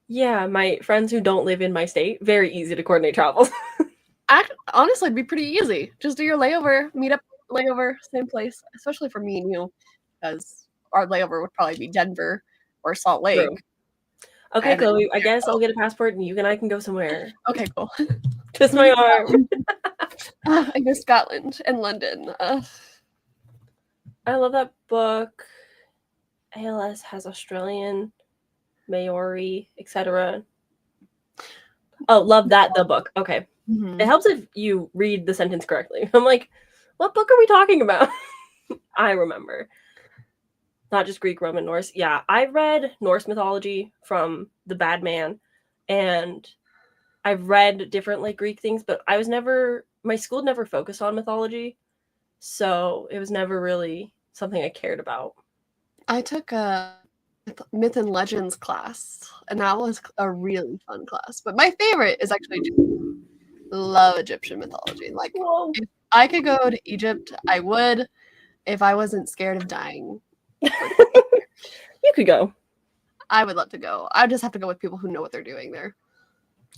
Yeah, my friends who don't live in my state, very easy to coordinate travels. Honestly, it'd be pretty easy. Just do your layover, meet up layover, same place, especially for me and you, because our layover would probably be Denver or Salt Lake. True. Okay, Chloe, I guess I'll get a passport and you and I can go somewhere. Okay, cool. Twist my arm. I go Scotland and London. I love that book. ALS has Australian, Maori, etc. Oh, love that, the book. Okay. It helps if you read the sentence correctly. I'm like, what book are we talking about? I remember. Not just Greek, Roman, Norse. Yeah, I read Norse mythology from The Bad Man, and I've read different like Greek things, but my school never focused on mythology, so it was never really something I cared about. I took a myth and legends class, and that was a really fun class. But my favorite is actually love Egyptian mythology. Like, if I could go to Egypt, I would, if I wasn't scared of dying. You could go. I would love to go. I just have to go with people who know what they're doing there.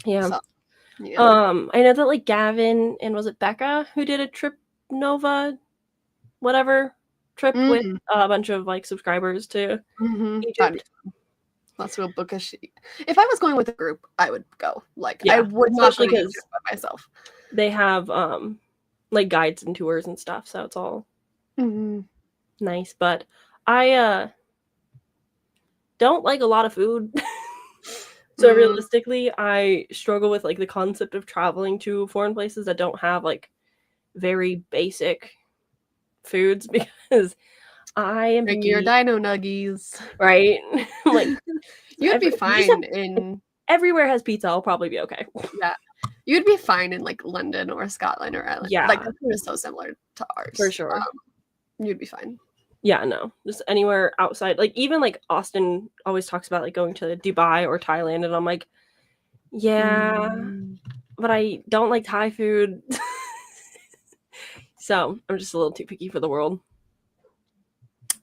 Yeah. So, I know that like Gavin and was it Becca who did a trip Nova, whatever trip with a bunch of like subscribers to Egypt. Let's go book a sheet. If I was going with a group, I would go. Like I would not go to Egypt by myself. They have like guides and tours and stuff, so it's all nice. But I don't like a lot of food. So realistically, I struggle with like the concept of traveling to foreign places that don't have like very basic foods because I am bring your dino nuggies, right? Like you'd be fine in everywhere has pizza. I'll probably be okay. Yeah, you'd be fine in like London or Scotland or Ireland. Yeah, like the food is so similar to ours for sure. You'd be fine. Yeah, no, just anywhere outside. Like even like Austin always talks about like going to Dubai or Thailand, and I'm like, yeah, but I don't like Thai food. So I'm just a little too picky for the world.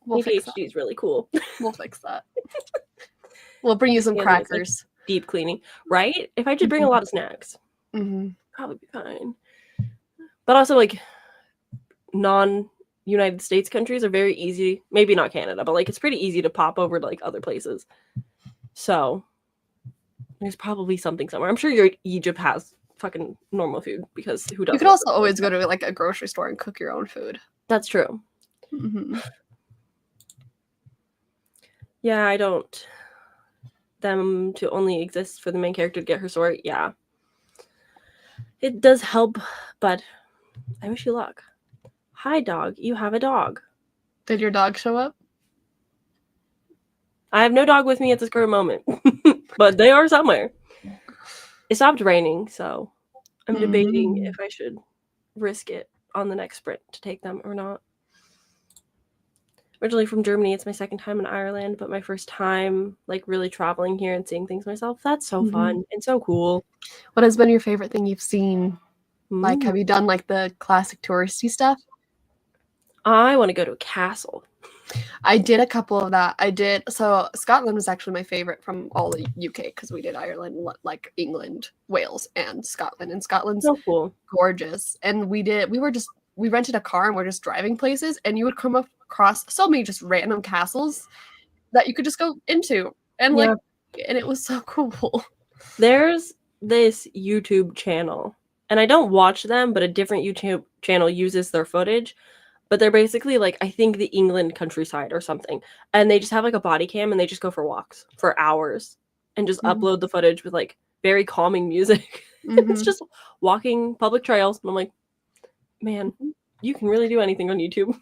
ADHD is really cool. We'll fix that. We'll bring you some crackers. Like deep cleaning, right? If I just bring a lot of snacks, probably be fine. But also like non-United States countries are very easy. Maybe not Canada, but like it's pretty easy to pop over to like other places. So there's probably something somewhere. I'm sure Egypt has fucking normal food because who You doesn't? could also always go to like a grocery store and cook your own food. That's true. Mm-hmm. Yeah, I don't. Them to only exist for the main character to get her sword. Yeah. It does help, but I wish you luck. Hi, dog. You have a dog. Did your dog show up? I have no dog with me at this current moment, but they are somewhere. It stopped raining, so I'm debating if I should risk it on the next sprint to take them or not. Originally from Germany, it's my second time in Ireland, but my first time like really traveling here and seeing things myself. That's so fun and so cool. What has been your favorite thing you've seen? Like, have you done like the classic touristy stuff? I want to go to a castle. I did a couple of that. So Scotland was actually my favorite from all the UK because we did Ireland, like England, Wales, and Scotland. And Scotland's so cool, gorgeous. And we rented a car and we're just driving places, and you would come across so many just random castles that you could just go into, and like, and it was so cool. There's this YouTube channel, and I don't watch them, but a different YouTube channel uses their footage. But they're basically like, I think the England countryside or something. And they just have like a body cam and they just go for walks for hours and just upload the footage with like very calming music. It's just walking public trails. And I'm like, man, you can really do anything on YouTube.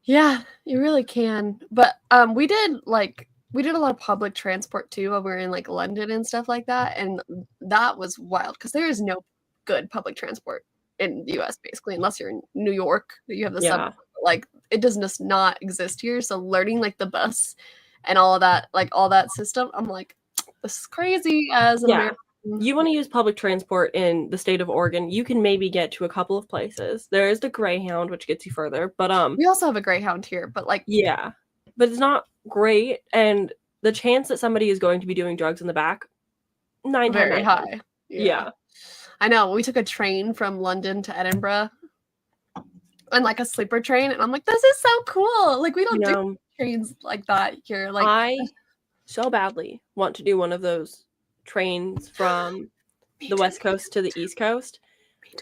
Yeah, you really can. But we did a lot of public transport too when we were in like London and stuff like that. And that was wild because there is no good public transport in the US basically, unless you're in New York. You have the subway. Like, it does just not exist here. So learning like the bus and all of that, like all that system, I'm like, this is crazy as an American. You want to use public transport in the state of Oregon, you can maybe get to a couple of places. There is the Greyhound, which gets you further, but we also have a Greyhound here, but like, yeah, but it's not great, and the chance that somebody is going to be doing drugs in the back, very high. Yeah. I know. We took a train from London to Edinburgh, and like a sleeper train, and I'm like, this is so cool. Like, we don't do trains like that here. Like, I so badly want to do one of those trains from the West Coast to the East Coast.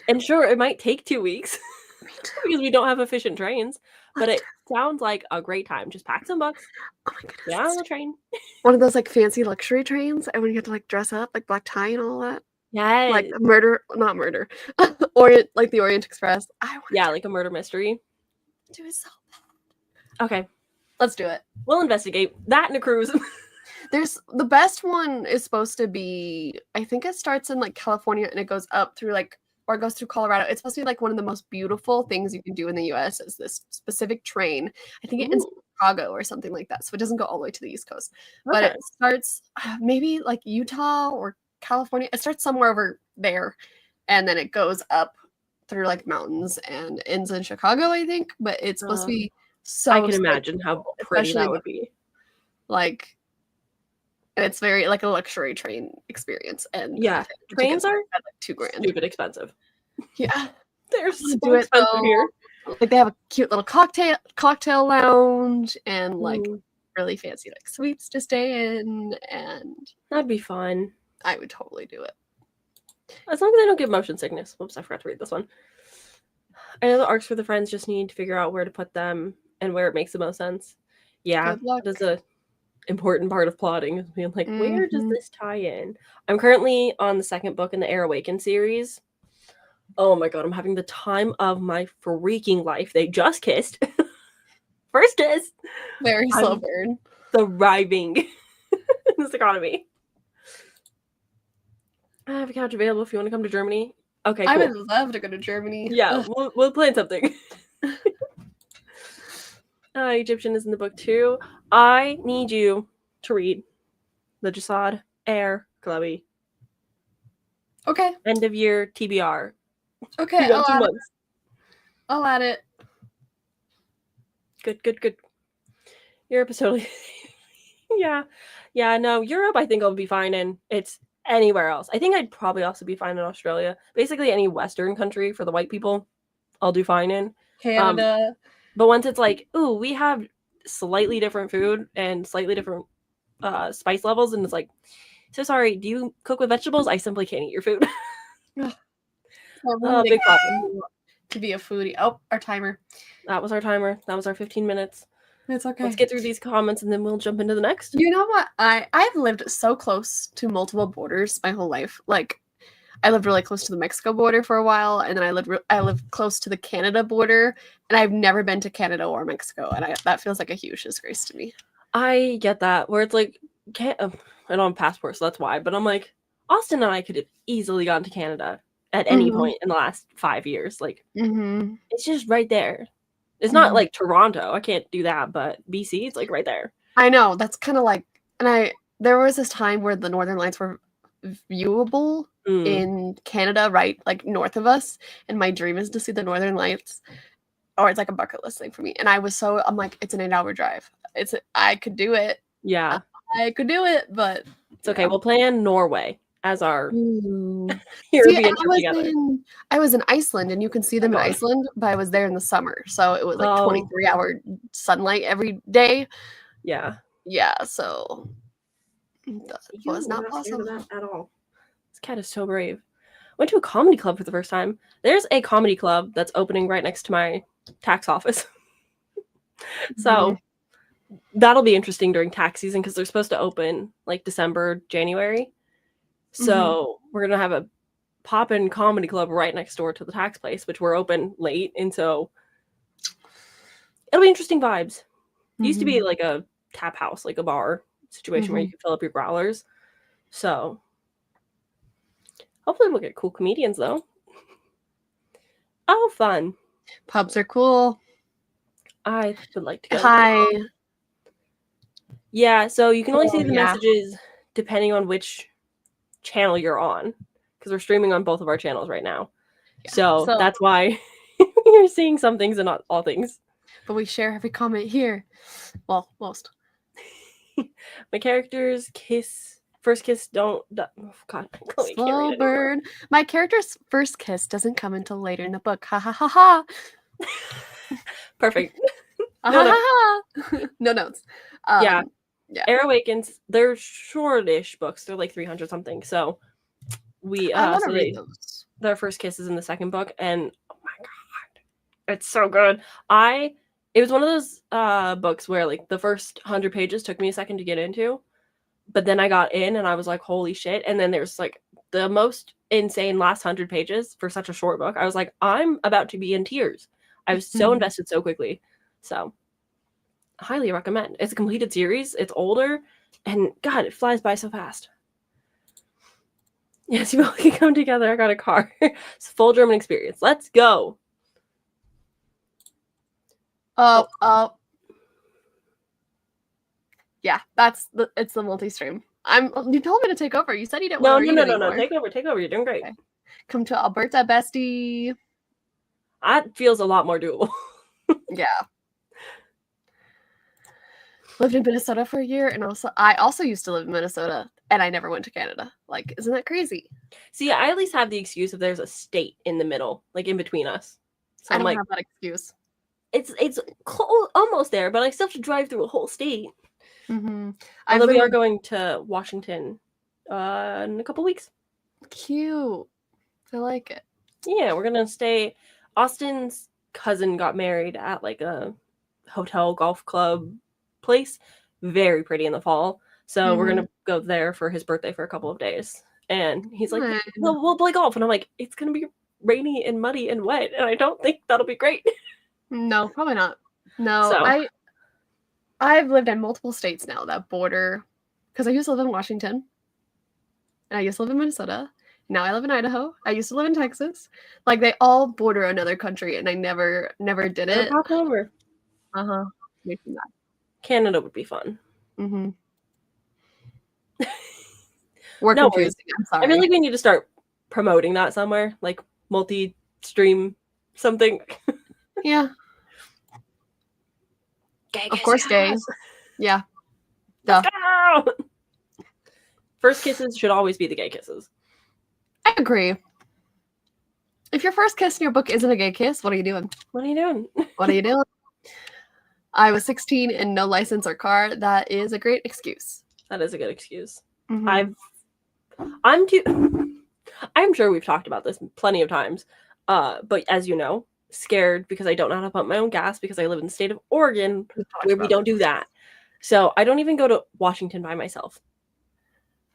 And sure, it might take 2 weeks because we don't have efficient trains, but it sounds like a great time. Just pack some books. Oh my goodness. Get on the train. One of those like fancy luxury trains, and when you have to like dress up, like black tie and all that. Yeah. Like not murder. Orient, like the Orient Express. Like a murder mystery. Do it so bad. Okay. Let's do it. We'll investigate that in a cruise. There's the best one is supposed to be, I think it starts in like California and it goes up through like, or it goes through Colorado. It's supposed to be like one of the most beautiful things you can do in the US is this specific train. I think it ends in Chicago or something like that. So it doesn't go all the way to the East Coast. But it starts maybe like Utah or California. It starts somewhere over there, and then it goes up through like mountains and ends in Chicago, I think. But it's supposed to be so. I can imagine how pretty that would be. Like, and it's very like a luxury train experience. And trains are like $2,000. Stupid expensive. Yeah, they're so expensive here. Like, they have a cute little cocktail lounge and like really fancy like suites to stay in, and that'd be fun. I would totally do it. As long as I don't get motion sickness. Whoops, I forgot to read this one. I know the arcs for the friends just need to figure out where to put them and where it makes the most sense. Yeah, that is a important part of plotting, is being like, where does this tie in? I'm currently on the second book in the Air Awaken series. Oh my god, I'm having the time of my freaking life. They just kissed. First kiss. Very slow burn. Thriving in this economy. I have a couch available if you want to come to Germany. Okay, cool. I would love to go to Germany. Yeah, we'll plan something. Egyptian is in the book too. I need you to read the Jasad Air Chloe. Okay. End of year TBR. Okay, I'll add it. Good. Europe is totally yeah, no, Europe I think I'll be fine in. It's anywhere else. I think I'd probably also be fine in Australia. Basically any Western country for the white people, I'll do fine in. Canada. But once it's like, ooh, we have slightly different food and slightly different spice levels, and it's like, so sorry, do you cook with vegetables? I simply can't eat your food. Big problem. To be a foodie. Oh, our timer. That was our timer. That was our 15 minutes. It's okay. Let's get through these comments and then we'll jump into the next. You know what? I've lived so close to multiple borders my whole life. Like, I lived really close to the Mexico border for a while, and then I lived close to the Canada border, and I've never been to Canada or Mexico, and that feels like a huge disgrace to me. I get that, where it's like, I don't have a passport, so that's why. But I'm like, Austin and I could have easily gone to Canada at any point in the last 5 years. Like, it's just right there. It's not like Toronto. I can't do that, but BC, it's like right there. I know. That's kind of like, there was this time where the Northern Lights were viewable in Canada, right, like north of us, and my dream is to see the Northern Lights, or it's like a bucket list thing for me. And I'm like, it's an 8-hour drive. I could do it. Yeah, I could do it, but it's okay. We'll plan Norway as our European trip together. I was in Iceland, and you can see them in Iceland, but I was there in the summer, so it was like 23-hour sunlight every day. Yeah, so that was not possible at all. This cat is so brave. Went to a comedy club for the first time. There's a comedy club that's opening right next to my tax office. So that'll be interesting during tax season because they're supposed to open like December, January. So we're going to have a pop-in comedy club right next door to the tax place, which we're open late. And so it'll be interesting vibes. It used to be like a tap house, like a bar situation where you can fill up your growlers. So hopefully we'll get cool comedians though. Oh, fun. Pubs are cool. I would like to go. Hi. Yeah, so you can only see the messages depending on which channel you're on, because we're streaming on both of our channels right now. So that's why you're seeing some things and not all things. But we share every comment here. Well, most. My character's first kiss oh God, Slow burn. My character's first kiss doesn't come until later in the book. Ha ha ha ha. Perfect. No notes. Yeah. Air Awakens, they're shortish books. They're like 300 something. So we I want to read those. Their first kiss is in the second book, and oh my God, it's so good. It was one of those books where like the first 100 pages took me a second to get into, but then I got in and I was like, holy shit. And then there's like the most insane last 100 pages for such a short book. I was like, I'm about to be in tears. I was so invested so quickly. So highly recommend. It's a completed series. It's older, and God, it flies by so fast. Yes, you both can come together. I got a car. It's a full German experience. Let's go. Yeah, it's the multi-stream. You told me to take over. You said you didn't want to read anymore. No. Take over. You're doing great. Okay. Come to Alberta, bestie. That feels a lot more doable. Yeah. Lived in Minnesota for a year, and I also used to live in Minnesota, and I never went to Canada. Like, isn't that crazy? See, I at least have the excuse if there's a state in the middle, like in between us. So I don't have that excuse. It's almost there, but I still have to drive through a whole state. Although we are going to Washington in a couple weeks. Cute. I like it. Yeah, we're gonna stay. Austin's cousin got married at like a hotel golf club place. Very pretty in the fall. So we're gonna go there for his birthday for a couple of days. And he's like, we'll play golf. And I'm like, it's gonna be rainy and muddy and wet, and I don't think that'll be great. No, probably not. No, I've lived in multiple states now that border, because I used to live in Washington, and I used to live in Minnesota. Now I live in Idaho. I used to live in Texas. Like, they all border another country, and I never did it. Hop over. Canada would be fun. We're confusing. I'm sorry. I feel like we need to start promoting that somewhere, like multi-stream something. Yeah. Gay of course, gay. Yeah. Duh. First kisses should always be the gay kisses. I agree. If your first kiss in your book isn't a gay kiss, what are you doing? What are you doing? What are you doing? I was 16 and no license or car. That is a great excuse. That is a good excuse. I'm sure we've talked about this plenty of times. But as you know, scared because I don't know how to pump my own gas because I live in the state of Oregon We've talked where we about don't this. do that. So I don't even go to Washington by myself.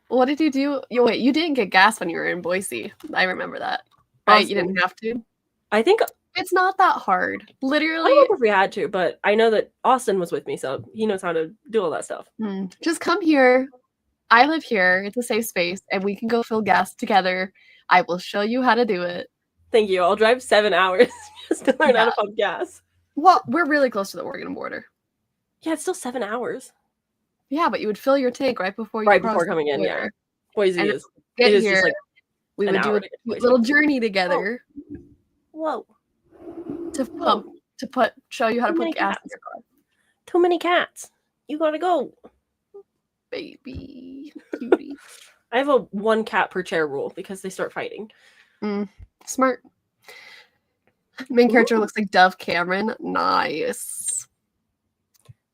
What did you do? Wait, you didn't get gas when you were in Boise. I remember that. Right? You Austin. didn't have to. I think It's not that hard. I Literally, don't know if we had to, but I know that Austin was with me, so he knows how to do all that stuff. just come here. I live here. It's a safe space, and we can go fill gas together. I will show you how to do it. Thank you. I'll drive 7 hours just to learn how to pump gas. Well, we're really close to the Oregon border. Yeah, it's still 7 hours. Yeah, but you would fill your tank right before you Right cross before the coming in, yeah. border. Boise And is. Get It is here. just like We an would do hour a to get to Boise. little journey together Whoa. to pump show you how to Too put many gas in cats. your car. Too many cats. You gotta go. Baby cutie. I have a 1 cat per chair rule because they start fighting. Smart. Main character Ooh. looks like Dove Cameron. Nice.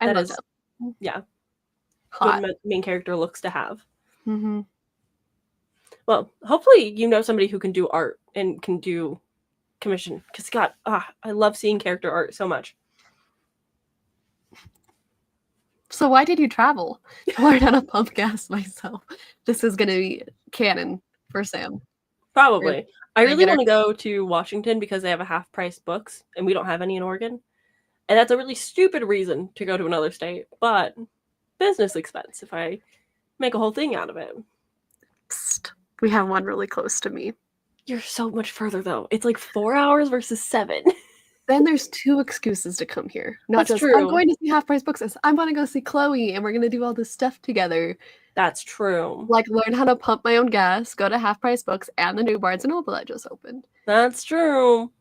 I That love is, Dove. yeah, Hot. what main character looks to have. Mm-hmm. Well, hopefully you know somebody who can do art and can do commission. Because God, I love seeing character art so much. So why did you travel? To learn how to pump gas myself. This is gonna be canon for Sam. Probably. I Gonna really get her- want to go to Washington because they have a half-price books, and we don't have any in Oregon. And that's a really stupid reason to go to another state, but business expense if I make a whole thing out of it. Psst. We have one really close to me. You're so much further though. It's like 4 hours versus 7. Then there's 2 excuses to come here. Not That's just true. I'm going to see Half Price Books. It's, I'm going to go see Chloe, and we're going to do all this stuff together. That's true. Like learn how to pump my own gas, go to Half Price Books and the new Barnes and Noble that just opened. That's true.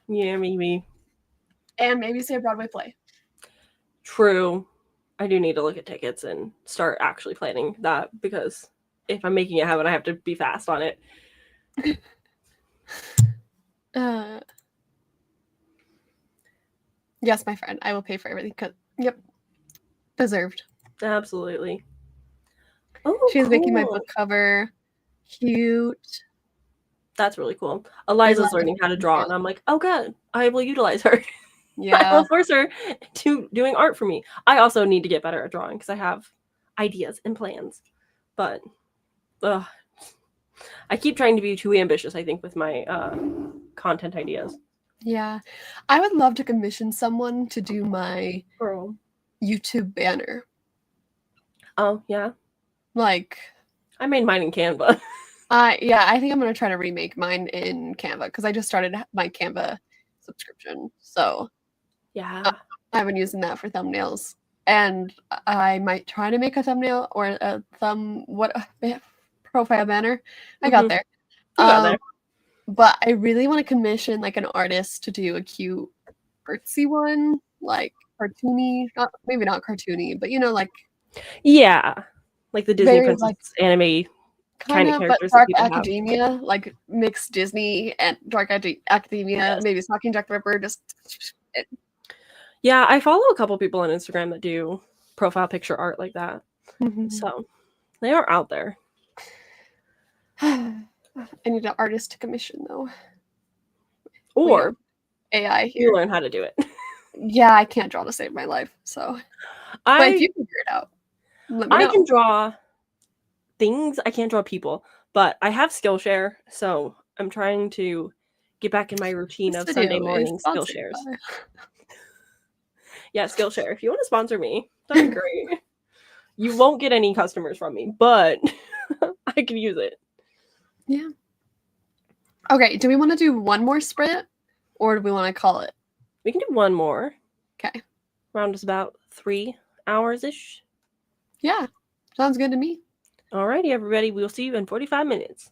Yeah, maybe. And maybe see a Broadway play. True. I do need to look at tickets and start actually planning that because if I'm making it happen, I have to be fast on it. Yes, my friend. I will pay for everything. Yep. Deserved. Absolutely. Oh, She's making my cool. book cover. Cute. That's really cool. Eliza's love learning how to draw, it. and I'm like, oh, good. I will utilize her. I Yeah. will force her to doing art for me. I also need to get better at drawing because I have ideas and plans, but I keep trying to be too ambitious, I think, with my content ideas. Yeah. I would love to commission someone to do my Girl. YouTube banner. Oh, yeah. Like, I made mine in Canva. yeah, I think I'm gonna try to remake mine in Canva because I just started my Canva subscription. So Yeah. I've been using that for thumbnails. And I might try to make a thumbnail or a profile banner. I got there. You got there. But I really want to commission like an artist to do a cute artsy one, like cartoony, maybe not cartoony, but you know, like Yeah. Like the Disney very princess like anime kind of but characters that dark people have. academia, like mixed Disney and dark academia, Yes. maybe Stalking Jack the Ripper, just Yeah, I follow a couple people on Instagram that do profile picture art like that. So they are out there. I need an artist to commission though. Or AI you here. learn how to do it. Yeah, I can't draw to save my life. So, but if you figure it out, let me know. I can draw things. I can't draw people, but I have Skillshare, so I'm trying to get back in my routine of Sunday morning Skillshares. Yeah, Skillshare. If you want to sponsor me, that'd be great. You won't get any customers from me, but I can use it. Yeah. Okay, do we want to do one more sprint or do we want to call it? We can do one more. Okay. Around us about 3 hours-ish. Yeah, sounds good to me. Alrighty, everybody. We'll see you in 45 minutes.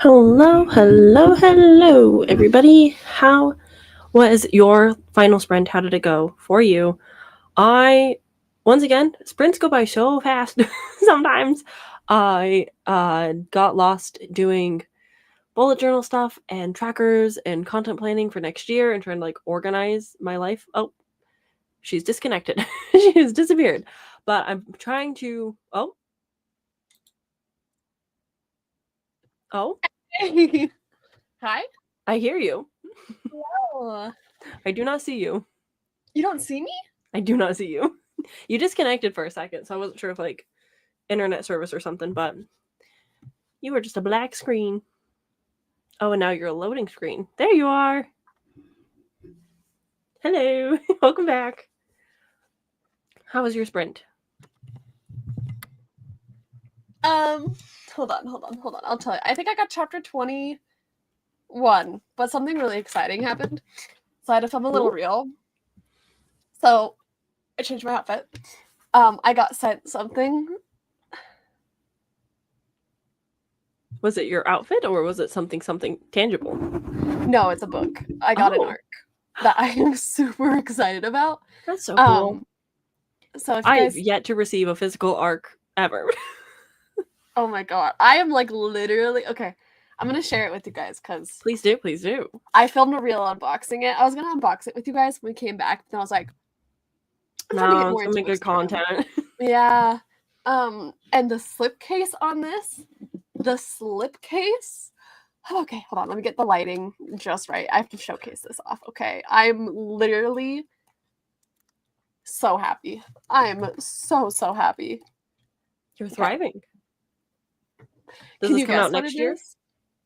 Hello, everybody. How was your final sprint? How did it go for you? Once again, sprints go by so fast sometimes. I got lost doing bullet journal stuff and trackers and content planning for next year and trying to like organize my life. Oh, she's disconnected. She has disappeared. But I'm trying to. Oh. Hi. I hear you. Hello. I do not see you. You don't see me? I do not see you. You disconnected for a second, so I wasn't sure if like internet service or something, but you were just a black screen. Oh, and now you're a loading screen. There you are. Hello. Welcome back. How was your sprint? Hold on. I'll tell you. I think I got chapter 21, but something really exciting happened. So I had to film a little reel. So I changed my outfit. I got sent something. Was it your outfit or was it something tangible? No, it's a book. I got an arc that I am super excited about. That's so cool. So if I've yet to receive a physical arc ever. Oh my god. I am like literally okay. I'm gonna share it with you guys because please do. I filmed a reel unboxing it. I was gonna unbox it with you guys when we came back, but then I was like, I'm trying to get more into good content. Yeah. And the slipcase on this, okay, hold on, let me get the lighting just right. I have to showcase this off. Okay. I'm literally so happy. I'm so happy. You're thriving. Okay. Does this come out next year?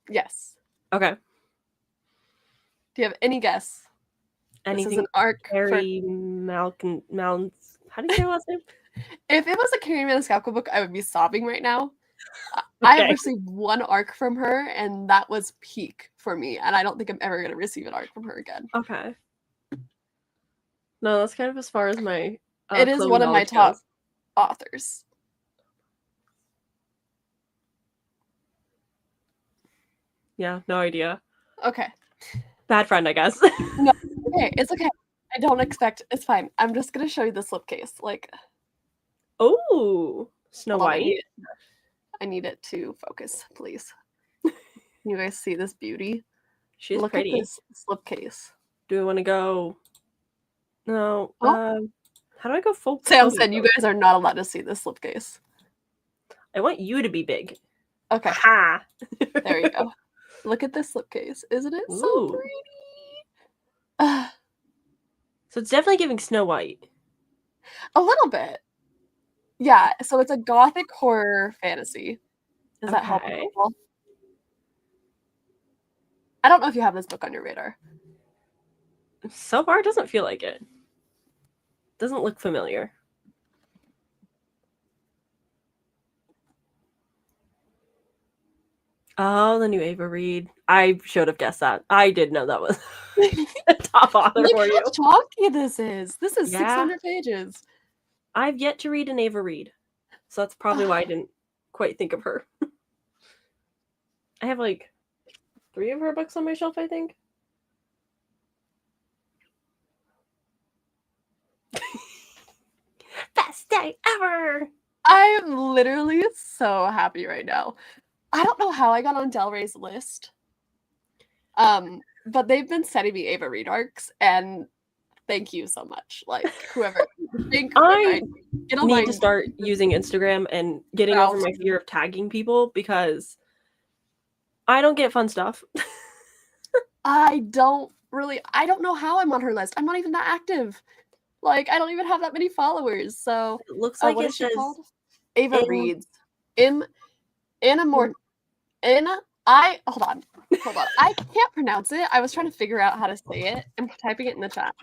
Yes. Okay. Do you have any guess? Anything? This is an arc. Carrie Malkin. How do you say her last name? If it was a Carrie Maniscalco book, I would be sobbing right now. I have received one arc from her, and that was peak for me. And I don't think I'm ever going to receive an arc from her again. Okay. No, that's kind of as far as my. It is one of my top authors. Yeah, no idea. Okay. Bad friend, I guess. No, okay, it's okay. I don't expect. It's fine. I'm just gonna show you the slipcase. Like, oh, Snow White. I need it to focus, please. You guys see this beauty? She's Look pretty. At this slipcase. Do we want to go? No. How do I go full? Sam said you guys are not allowed to see this slipcase. I want you to be big. Okay. Ha! There you go. Look at this slipcase. Isn't it so pretty? So it's definitely giving Snow White. A little bit. Yeah, so it's a gothic horror fantasy. Does that help? I don't know if you have this book on your radar. So far, it doesn't feel like it. Doesn't look familiar. Oh, the new Ava Reid. I should have guessed that. I did know that was a top author for you. Look how chalky this is. This is 600 pages. I've yet to read an Ava Reid. So that's probably why I didn't quite think of her. I have like 3 of her books on my shelf, I think. Best day ever! I'm literally so happy right now. I don't know how I got on Del Rey's list. But they've been sending me Ava Reid arcs, and thank you so much. Like, whoever. I need to start using Instagram and getting over my fear of tagging people because I don't get fun stuff. I don't know how I'm on her list. I'm not even that active. Like, I don't even have that many followers. So it looks like what it is she says called? Ava Reid's. Hold on. I can't pronounce it. I was trying to figure out how to say it. I'm typing it in the chat.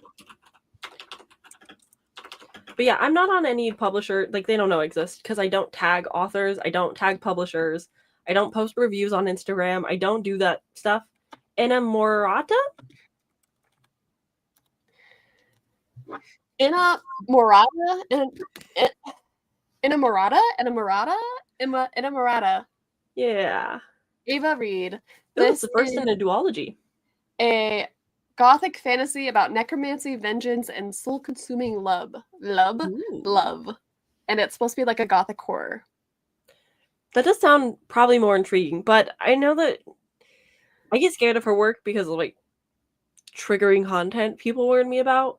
But yeah, I'm not on any publisher. Like, they don't know I exist because I don't tag authors. I don't tag publishers. I don't post reviews on Instagram. I don't do that stuff. Inamorata? Inamorata? Yeah. Ava Reed. Ooh, it's This the first is in a duology. a gothic fantasy about necromancy, vengeance, and soul-consuming love. Ooh. Love. And it's supposed to be like a gothic horror. That does sound probably more intriguing, but I know that I get scared of her work because of like triggering content people warn me about.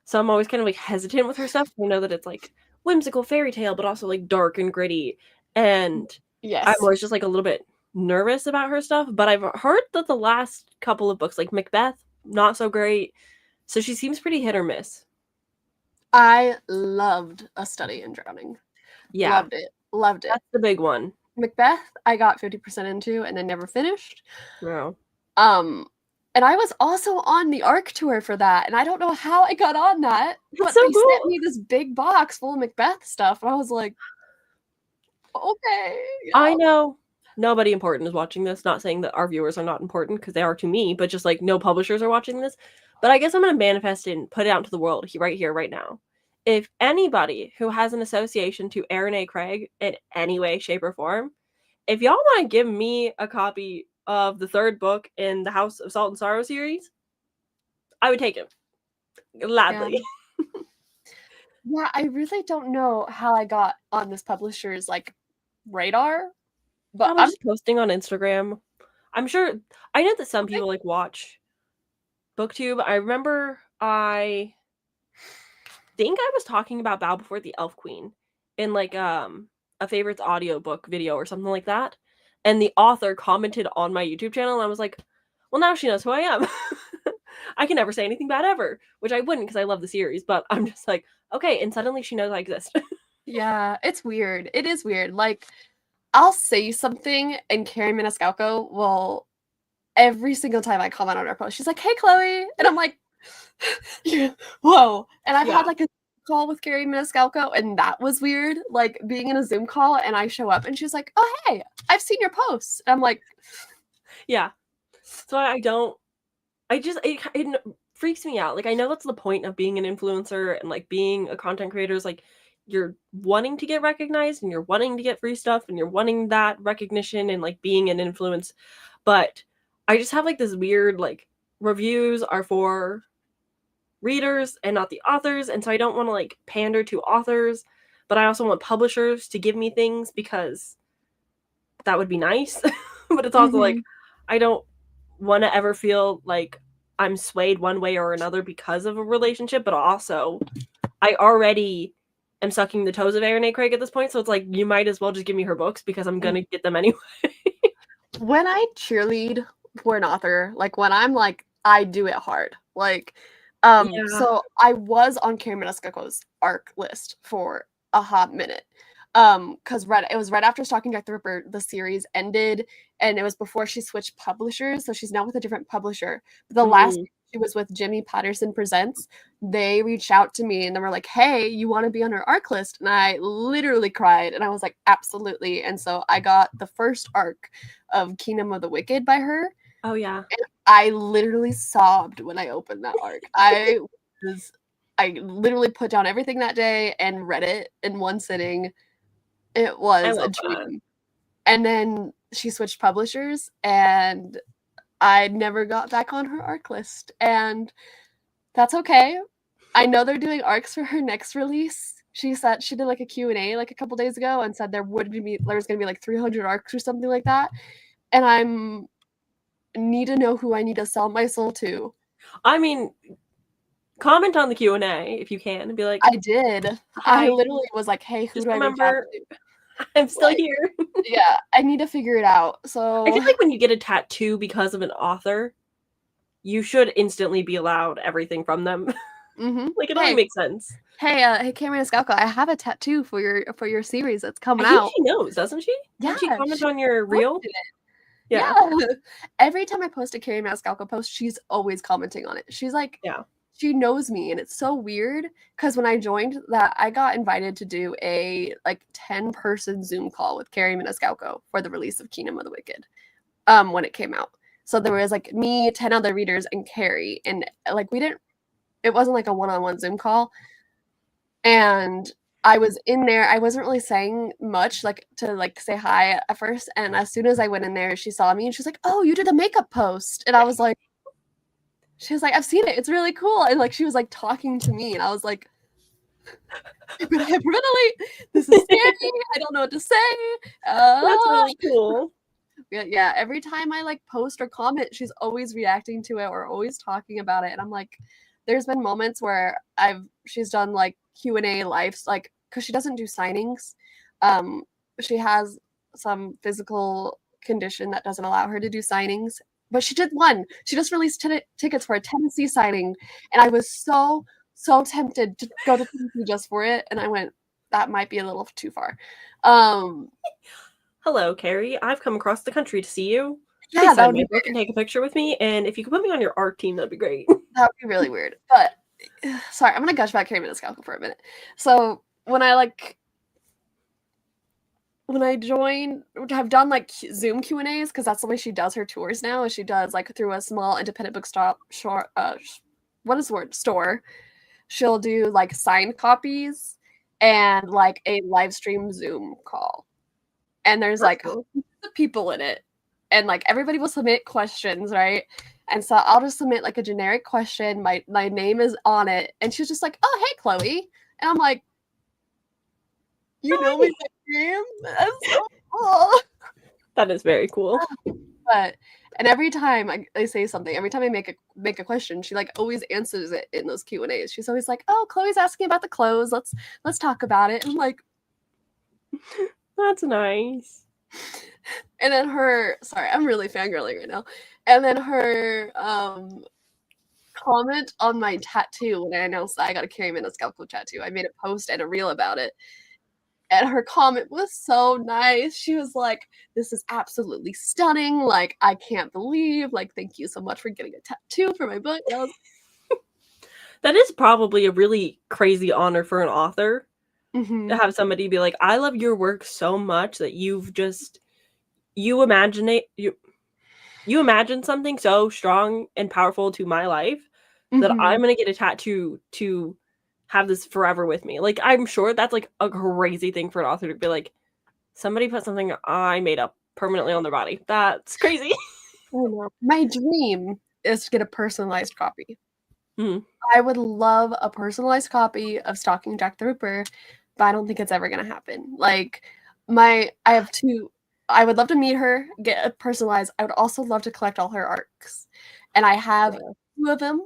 So I'm always kind of like hesitant with her stuff. I know that it's like whimsical fairy tale, but also like dark and gritty. And I'm Yes. always just like a little bit nervous about her stuff. But I've heard that the last couple of books, like Macbeth, not so great. So she seems pretty hit or miss. I loved A Study in Drowning. Yeah. Loved it. Loved it. That's the big one. Macbeth, I got 50% into and then never finished. No. And I was also on the ARC tour for that, and I don't know how I got on that, but That's so they sent cool. me this big box full of Macbeth stuff, and I was like, okay. I know nobody important is watching this. Not saying that our viewers are not important, because they are to me, but just like no publishers are watching this. But I guess I'm going to manifest it and put it out into the world right here, right now. If anybody who has an association to Aaron A. Craig in any way, shape, or form, if y'all want to give me a copy of the third book in the House of Salt and Sorrow series, I would take it gladly. Yeah, I really don't know how I got on this publisher's like radar, but Probably just posting on Instagram. I'm sure. I know that some people like watch BookTube. I remember I think I was talking about Bow Before the Elf Queen in like a favorites audiobook video or something like that. And the author commented on my YouTube channel and I was like, well, now she knows who I am. I can never say anything bad ever, which I wouldn't because I love the series, but I'm just like, okay, and suddenly she knows I exist. yeah, it's weird. It is weird. Like, I'll say something and Carrie Maniscalco will, every single time I comment on her post, she's like, hey, Chloe. And I'm like, yeah, whoa. And I've had like a call with Carrie Maniscalco, and that was weird. Like being in a Zoom call, and I show up, and she's like, "Oh, hey, I've seen your posts." And I'm like, yeah. So it freaks me out. Like I know that's the point of being an influencer and like being a content creator is like you're wanting to get recognized and you're wanting to get free stuff and you're wanting that recognition and like being an influence. But I just have like this weird like reviews are for readers and not the authors, and so I don't want to like pander to authors, but I also want publishers to give me things because that would be nice. But it's also like I don't want to ever feel like I'm swayed one way or another because of a relationship, but also I already am sucking the toes of Aaron A. Craig at this point, so it's like you might as well just give me her books because I'm gonna get them anyway. when I cheerlead for an author, like when I'm like, I do it hard. Like, so I was on Carrie Maniscalco's ARC list for a hot minute. Because it was right after Stalking Jack the Ripper, the series ended, and it was before she switched publishers, so she's now with a different publisher. But the last she was with Jimmy Patterson Presents, they reached out to me and they were like, hey, you want to be on her ARC list? And I literally cried, and I was like, absolutely. And so I got the first ARC of Kingdom of the Wicked by her. Oh yeah. And I literally sobbed when I opened that ARC. I literally put down everything that day and read it in one sitting. It was a dream. And then she switched publishers and I never got back on her ARC list. And that's okay. I know they're doing ARCs for her next release. She said she did like a Q&A like a couple days ago and said there was going to be like 300 ARCs or something like that. And I need to know who I need to sell my soul to. I mean, comment on the Q&A if you can and be like, I did. Hi. I literally was like, hey, who do I reach out to? I'm still here. Yeah, I need to figure it out. So I feel like when you get a tattoo because of an author, you should instantly be allowed everything from them. Like it only makes sense. Hey, Carrie Maniscalco, I have a tattoo for your series that's coming out. I think she knows, doesn't she? Yeah. Did she comment on your reel? Yeah. Every time I post a Carrie Maniscalco post, she's always commenting on it. She's like, she knows me, and it's so weird because when I joined that, I got invited to do a like 10-person Zoom call with Carrie Maniscalco for the release of Kingdom of the Wicked, when it came out. So there was like me, 10 other readers, and Carrie, and like it wasn't like a one-on-one Zoom call. And I was in there. I wasn't really saying much, like, to, like, say hi at first, and as soon as I went in there, she saw me, and she's like, "Oh, you did a makeup post," and I was like she was like, "I've seen it. It's really cool," and, like, she was, like, talking to me, and I was like, "I'm gonna hyperventilate. This is scary. I don't know what to say." That's really cool. Yeah, every time I, like, post or comment, she's always reacting to it or always talking about it, and I'm like there's been moments where she's done, like, Q&A lives, like, because she doesn't do signings. Um, she has some physical condition that doesn't allow her to do signings, but she did one. She just released tickets for a Tennessee signing, and I was so, so tempted to go to Tennessee just for it, and I went, "That might be a little too far." Hello, Carrie. I've come across the country to see you. Yeah, Please that sign would my be book and take a picture with me, and if you could put me on your art team, that'd be great. That would be really weird. But sorry, I'm gonna gush about Carrie Maniscalco for a minute. So when I have done like Zoom Q&As, because that's the way she does her tours now, is she does like through a small independent bookstop store. She'll do like signed copies and like a live stream Zoom call. And there's like people in it. And like everybody will submit questions, right? And so I'll just submit like a generic question. My name is on it. And she's just like, "Oh, hey, Chloe." And I'm like, "You know me by name? That's so cool." That is very cool. And every time I say something, every time I make a question, she like always answers it in those Q&As. She's always like, "Oh, Chloe's asking about the clothes. Let's talk about it." And I'm like, that's nice. And then sorry, I'm really fangirling right now. And then her comment on my tattoo when I announced that I got a Carrie Maniscalco tattoo. I made a post and a reel about it. And her comment was so nice. She was like, "This is absolutely stunning. Like, I can't believe, like, thank you so much for getting a tattoo for my book." That is probably a really crazy honor for an author Mm-hmm. to have somebody be like, "I love your work so much that you imagine something so strong and powerful to my life that Mm-hmm. I'm gonna get a tattoo to have this forever with me." Like, I'm sure that's like a crazy thing for an author to be like, somebody put something I made up permanently on their body. That's crazy. I know. My dream is to get a personalized copy. Mm. I would love a personalized copy of Stalking Jack the Ripper, but I don't think it's ever gonna happen. Like, I have two. I would love to meet her, get a personalized. I would also love to collect all her arcs, and I have 2 of them.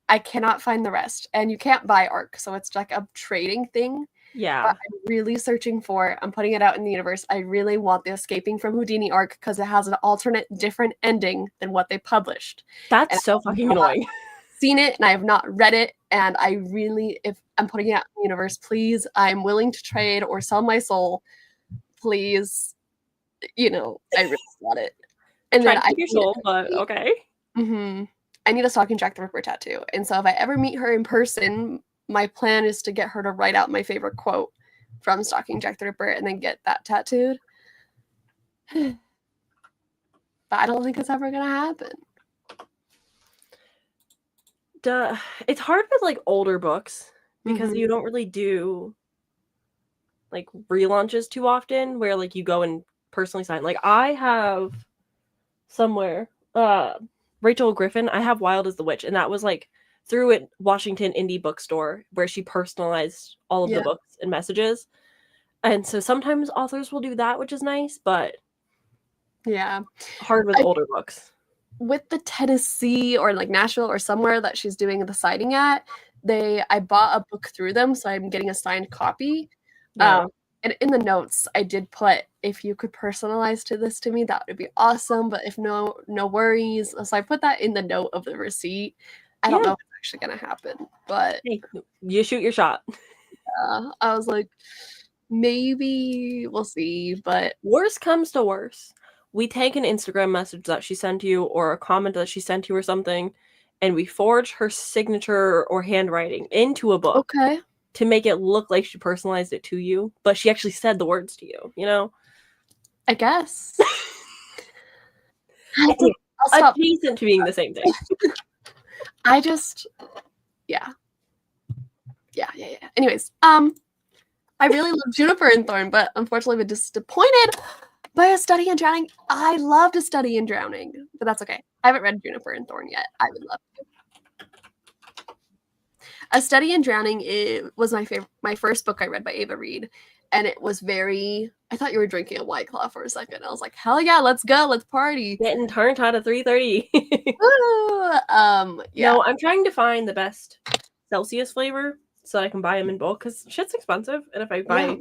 I cannot find the rest, and you can't buy arc, so it's like a trading thing. Yeah. But I'm really searching for. I'm putting it out in the universe. I really want the Escaping from Houdini arc because it has an alternate, different ending than what they published. That's so fucking annoying. Seen it and I have not read it, and I really, if I'm putting it out in the universe, please, I'm willing to trade or sell my soul. Please, I really want it. And Try then to keep your soul, but okay. I need a Stalking Jack the Ripper tattoo. And so if I ever meet her in person, my plan is to get her to write out my favorite quote from Stalking Jack the Ripper and then get that tattooed. But I don't think it's ever gonna happen. It's hard with like older books because you don't really do like relaunches too often where like you go and personally sign. Like, I have somewhere Rachel Griffin, I have Wild as the Witch, and that was like through it Washington Indie Bookstore where she personalized all of the books and messages. And so sometimes authors will do that, which is nice, but hard with older books. With the Tennessee or like Nashville or somewhere that she's doing the signing at, I bought a book through them, so I'm getting a signed copy. And in the notes, I did put, "If you could personalize this to me, that would be awesome. But if no worries." So I put that in the note of the receipt. I don't know if it's actually gonna happen, but hey, you shoot your shot. I was like, maybe we'll see. But worst comes to worst, we take an Instagram message that she sent you or a comment that she sent you or something, and we forge her signature or handwriting into a book to make it look like she personalized it to you, but she actually said the words to you, I guess. Adjacent to being the same thing. I just, yeah. Anyways, I really love Juniper and Thorn, but unfortunately, I've been disappointed by A Study in Drowning. I loved A Study in Drowning, but that's okay. I haven't read Juniper and Thorn yet. I would love to. A Study in Drowning was my first book I read by Ava Reed, and it was very. I thought you were drinking a White Claw for a second. I was like, hell yeah, let's go, let's party. Getting turned on at 3:30. Yeah. No, I'm trying to find the best Celsius flavor so I can buy them in bulk because shit's expensive, and if I buy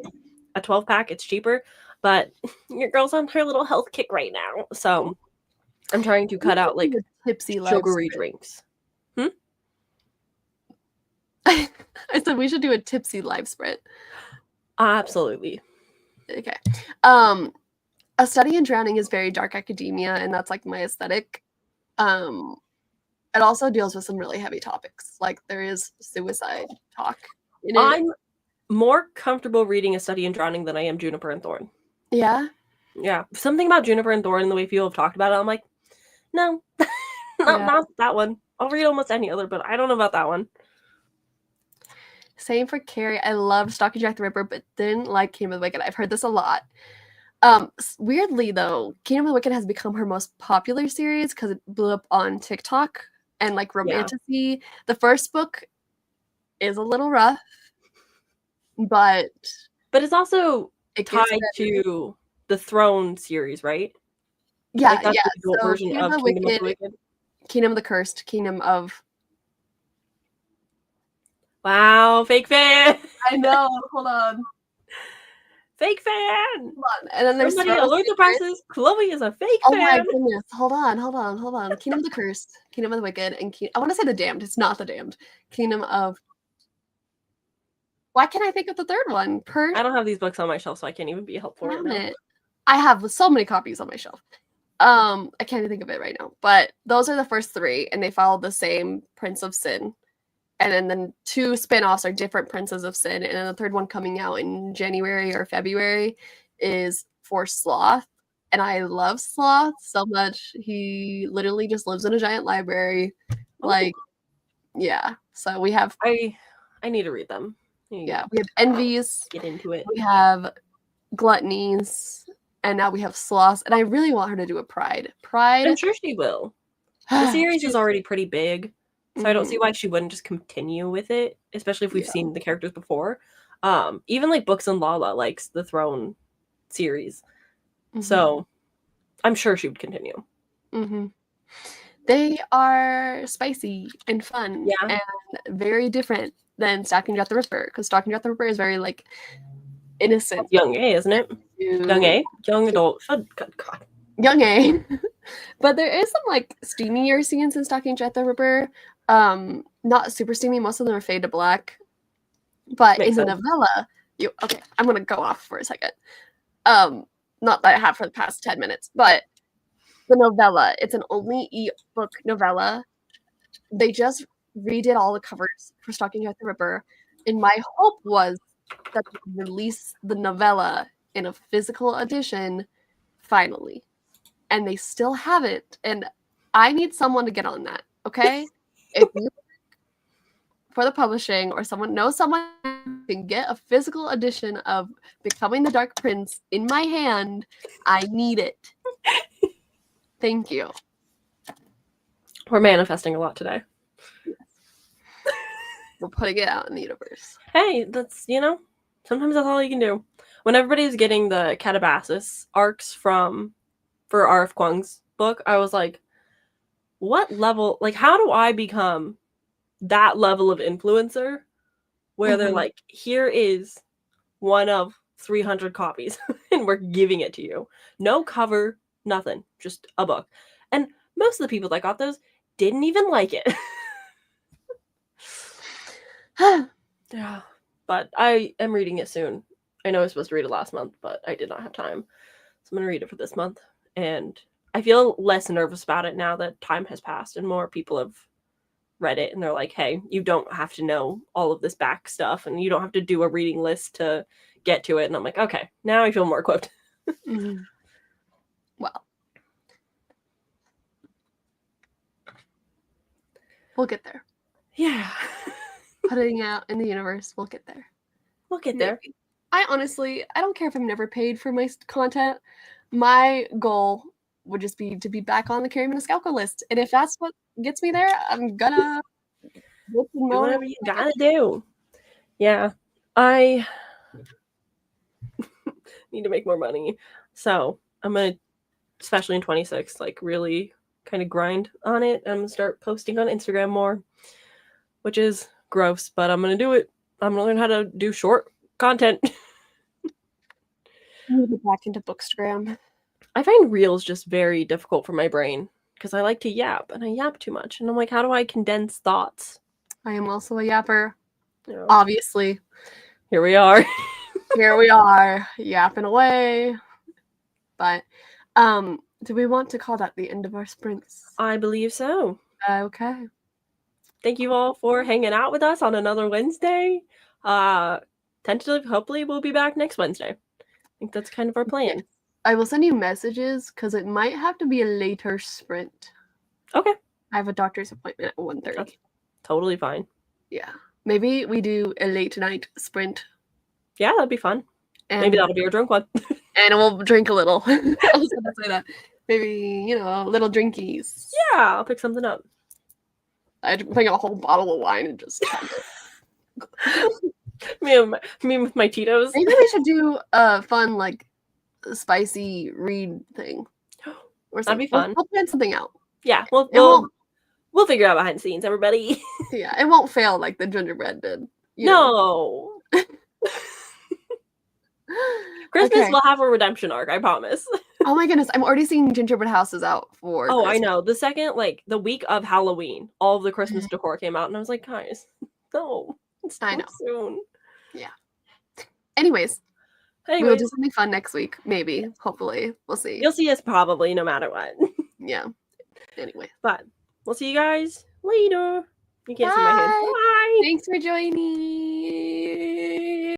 a 12-pack, it's cheaper. But your girl's on her little health kick right now, so I'm trying to cut out like tipsy sugary drinks. I said we should do a tipsy live sprint. Absolutely. Okay. A Study in Drowning is very dark academia, and that's like my aesthetic. It also deals with some really heavy topics. Like there is suicide talk in it. I'm more comfortable reading A Study in Drowning than I am Juniper and Thorn. Yeah? Yeah. Something about Juniper and Thorn and the way people have talked about it, I'm like, no, not that one. I'll read almost any other, but I don't know about that one. Same for Carrie. I loved Stalking Jack the Ripper, but didn't like Kingdom of the Wicked. I've heard this a lot. Weirdly, though, Kingdom of the Wicked has become her most popular series because it blew up on TikTok and like romantasy. The first book is a little rough, but it's also tied to the Throne series, right? Yeah, like that's yeah. the adult version Kingdom of of the Kingdom of Wicked, the Wicked. Kingdom of the Cursed, Kingdom of. Wow, fake fan. I know. Hold on. Fake fan. Hold on. And then there's somebody alert the presses. Chloe is a fake fan. Oh my goodness. Hold on. Kingdom of the Cursed, Kingdom of the Wicked, and I want to say the Damned. It's not the Damned. Kingdom of. Why can't I think of the third one? I don't have these books on my shelf, so I can't even be helpful right now. I have so many copies on my shelf. I can't even think of it right now. But those are the first three, and they follow the same Prince of Sin. And then the two spin-offs are different Princes of Sin. And then the third one coming out in January or February is for Sloth. And I love Sloth so much. He literally just lives in a giant library. Like, yeah. So we have... I need to read them. Yeah. We have Envies. Get into it. We have Gluttonies. And now we have Sloths. And I really want her to do a Pride. I'm sure she will. The series is already pretty big. So I don't see why she wouldn't just continue with it, especially if we've seen the characters before. Even like Books and Lala likes the Throne series. So I'm sure she would continue. They are spicy and fun and very different than Stalking Jack the Ripper, because Stalking Jack the Ripper is very like innocent. Young A, isn't it? Young A? Young adult. God. Young A. But there is some like steamier scenes in Stalking Jack the Ripper. Not super steamy. Most of them are fade to black. But in the novella, okay, I'm gonna go off for a second. Not that I have for the past 10 minutes, but the novella, it's an only e-book novella. They just redid all the covers for Stalking Jack the Ripper, and my hope was that they would release the novella in a physical edition finally. And they still haven't. And I need someone to get on that, okay? If you for the publishing or someone knows someone who can get a physical edition of Becoming the Dark Prince in my hand, I need it. Thank you. We're manifesting a lot today. Yes. We're putting it out in the universe. Hey, that's, sometimes that's all you can do. When everybody's getting the Catabasis arcs for R.F. Kuang's book, I was like, what level, like, how do I become that level of influencer where they're like, here is one of 300 copies and we're giving it to you. No cover, nothing, just a book. And most of the people that got those didn't even like it. Yeah, but I am reading it soon. I know I was supposed to read it last month, but I did not have time. So I'm going to read it for this month. And I feel less nervous about it now that time has passed and more people have read it and they're like, hey, you don't have to know all of this back stuff and you don't have to do a reading list to get to it. And I'm like, okay, now I feel more equipped. Well, we'll get there. Yeah. Putting out in the universe, we'll get there. We'll get there. I honestly, I don't care if I'm never paid for my content. My goal would just be to be back on the Carrie Maniscalco list. And if that's what gets me there, I'm gonna Do whatever you gotta do. Yeah. I need to make more money. So I'm gonna, especially in 26, like really kind of grind on it. I'm gonna start posting on Instagram more, which is gross, but I'm gonna do it. I'm gonna learn how to do short content. I'm gonna get back into Bookstagram. I find reels just very difficult for my brain because I like to yap and I yap too much. And I'm like, how do I condense thoughts? I am also a yapper. You know, Obviously. here we are. Here we are, yapping away. But do we want to call that the end of our sprints? I believe so. Okay. Thank you all for hanging out with us on another Wednesday. Tentatively, hopefully we'll be back next Wednesday. I think that's kind of our plan. Yes. I will send you messages because it might have to be a later sprint. Okay. I have a doctor's appointment at 1:30. That's totally fine. Yeah. Maybe we do a late night sprint. Yeah, that'd be fun. And, maybe that'll be our drunk one. And we'll drink a little. I was gonna say that. Maybe, little drinkies. Yeah, I'll pick something up. I'd bring a whole bottle of wine and just chug it. me with my Tito's. Maybe we should do a fun, like, spicy read thing. Or That'd be fun. We'll plan something out. Yeah, we'll figure out behind the scenes, everybody. Yeah, it won't fail like the gingerbread did. No. Christmas will have a redemption arc, I promise. Oh my goodness, I'm already seeing gingerbread houses out for Oh, Christmas. I know. The second, the week of Halloween, all of the Christmas decor came out, and I was like, guys, no. It's I know. soon. Yeah. Anyways, we'll do something fun next week, maybe. Hopefully. We'll see. You'll see us probably no matter what. Yeah. Anyway. But we'll see you guys later. You can't see my hand. Bye. Thanks for joining.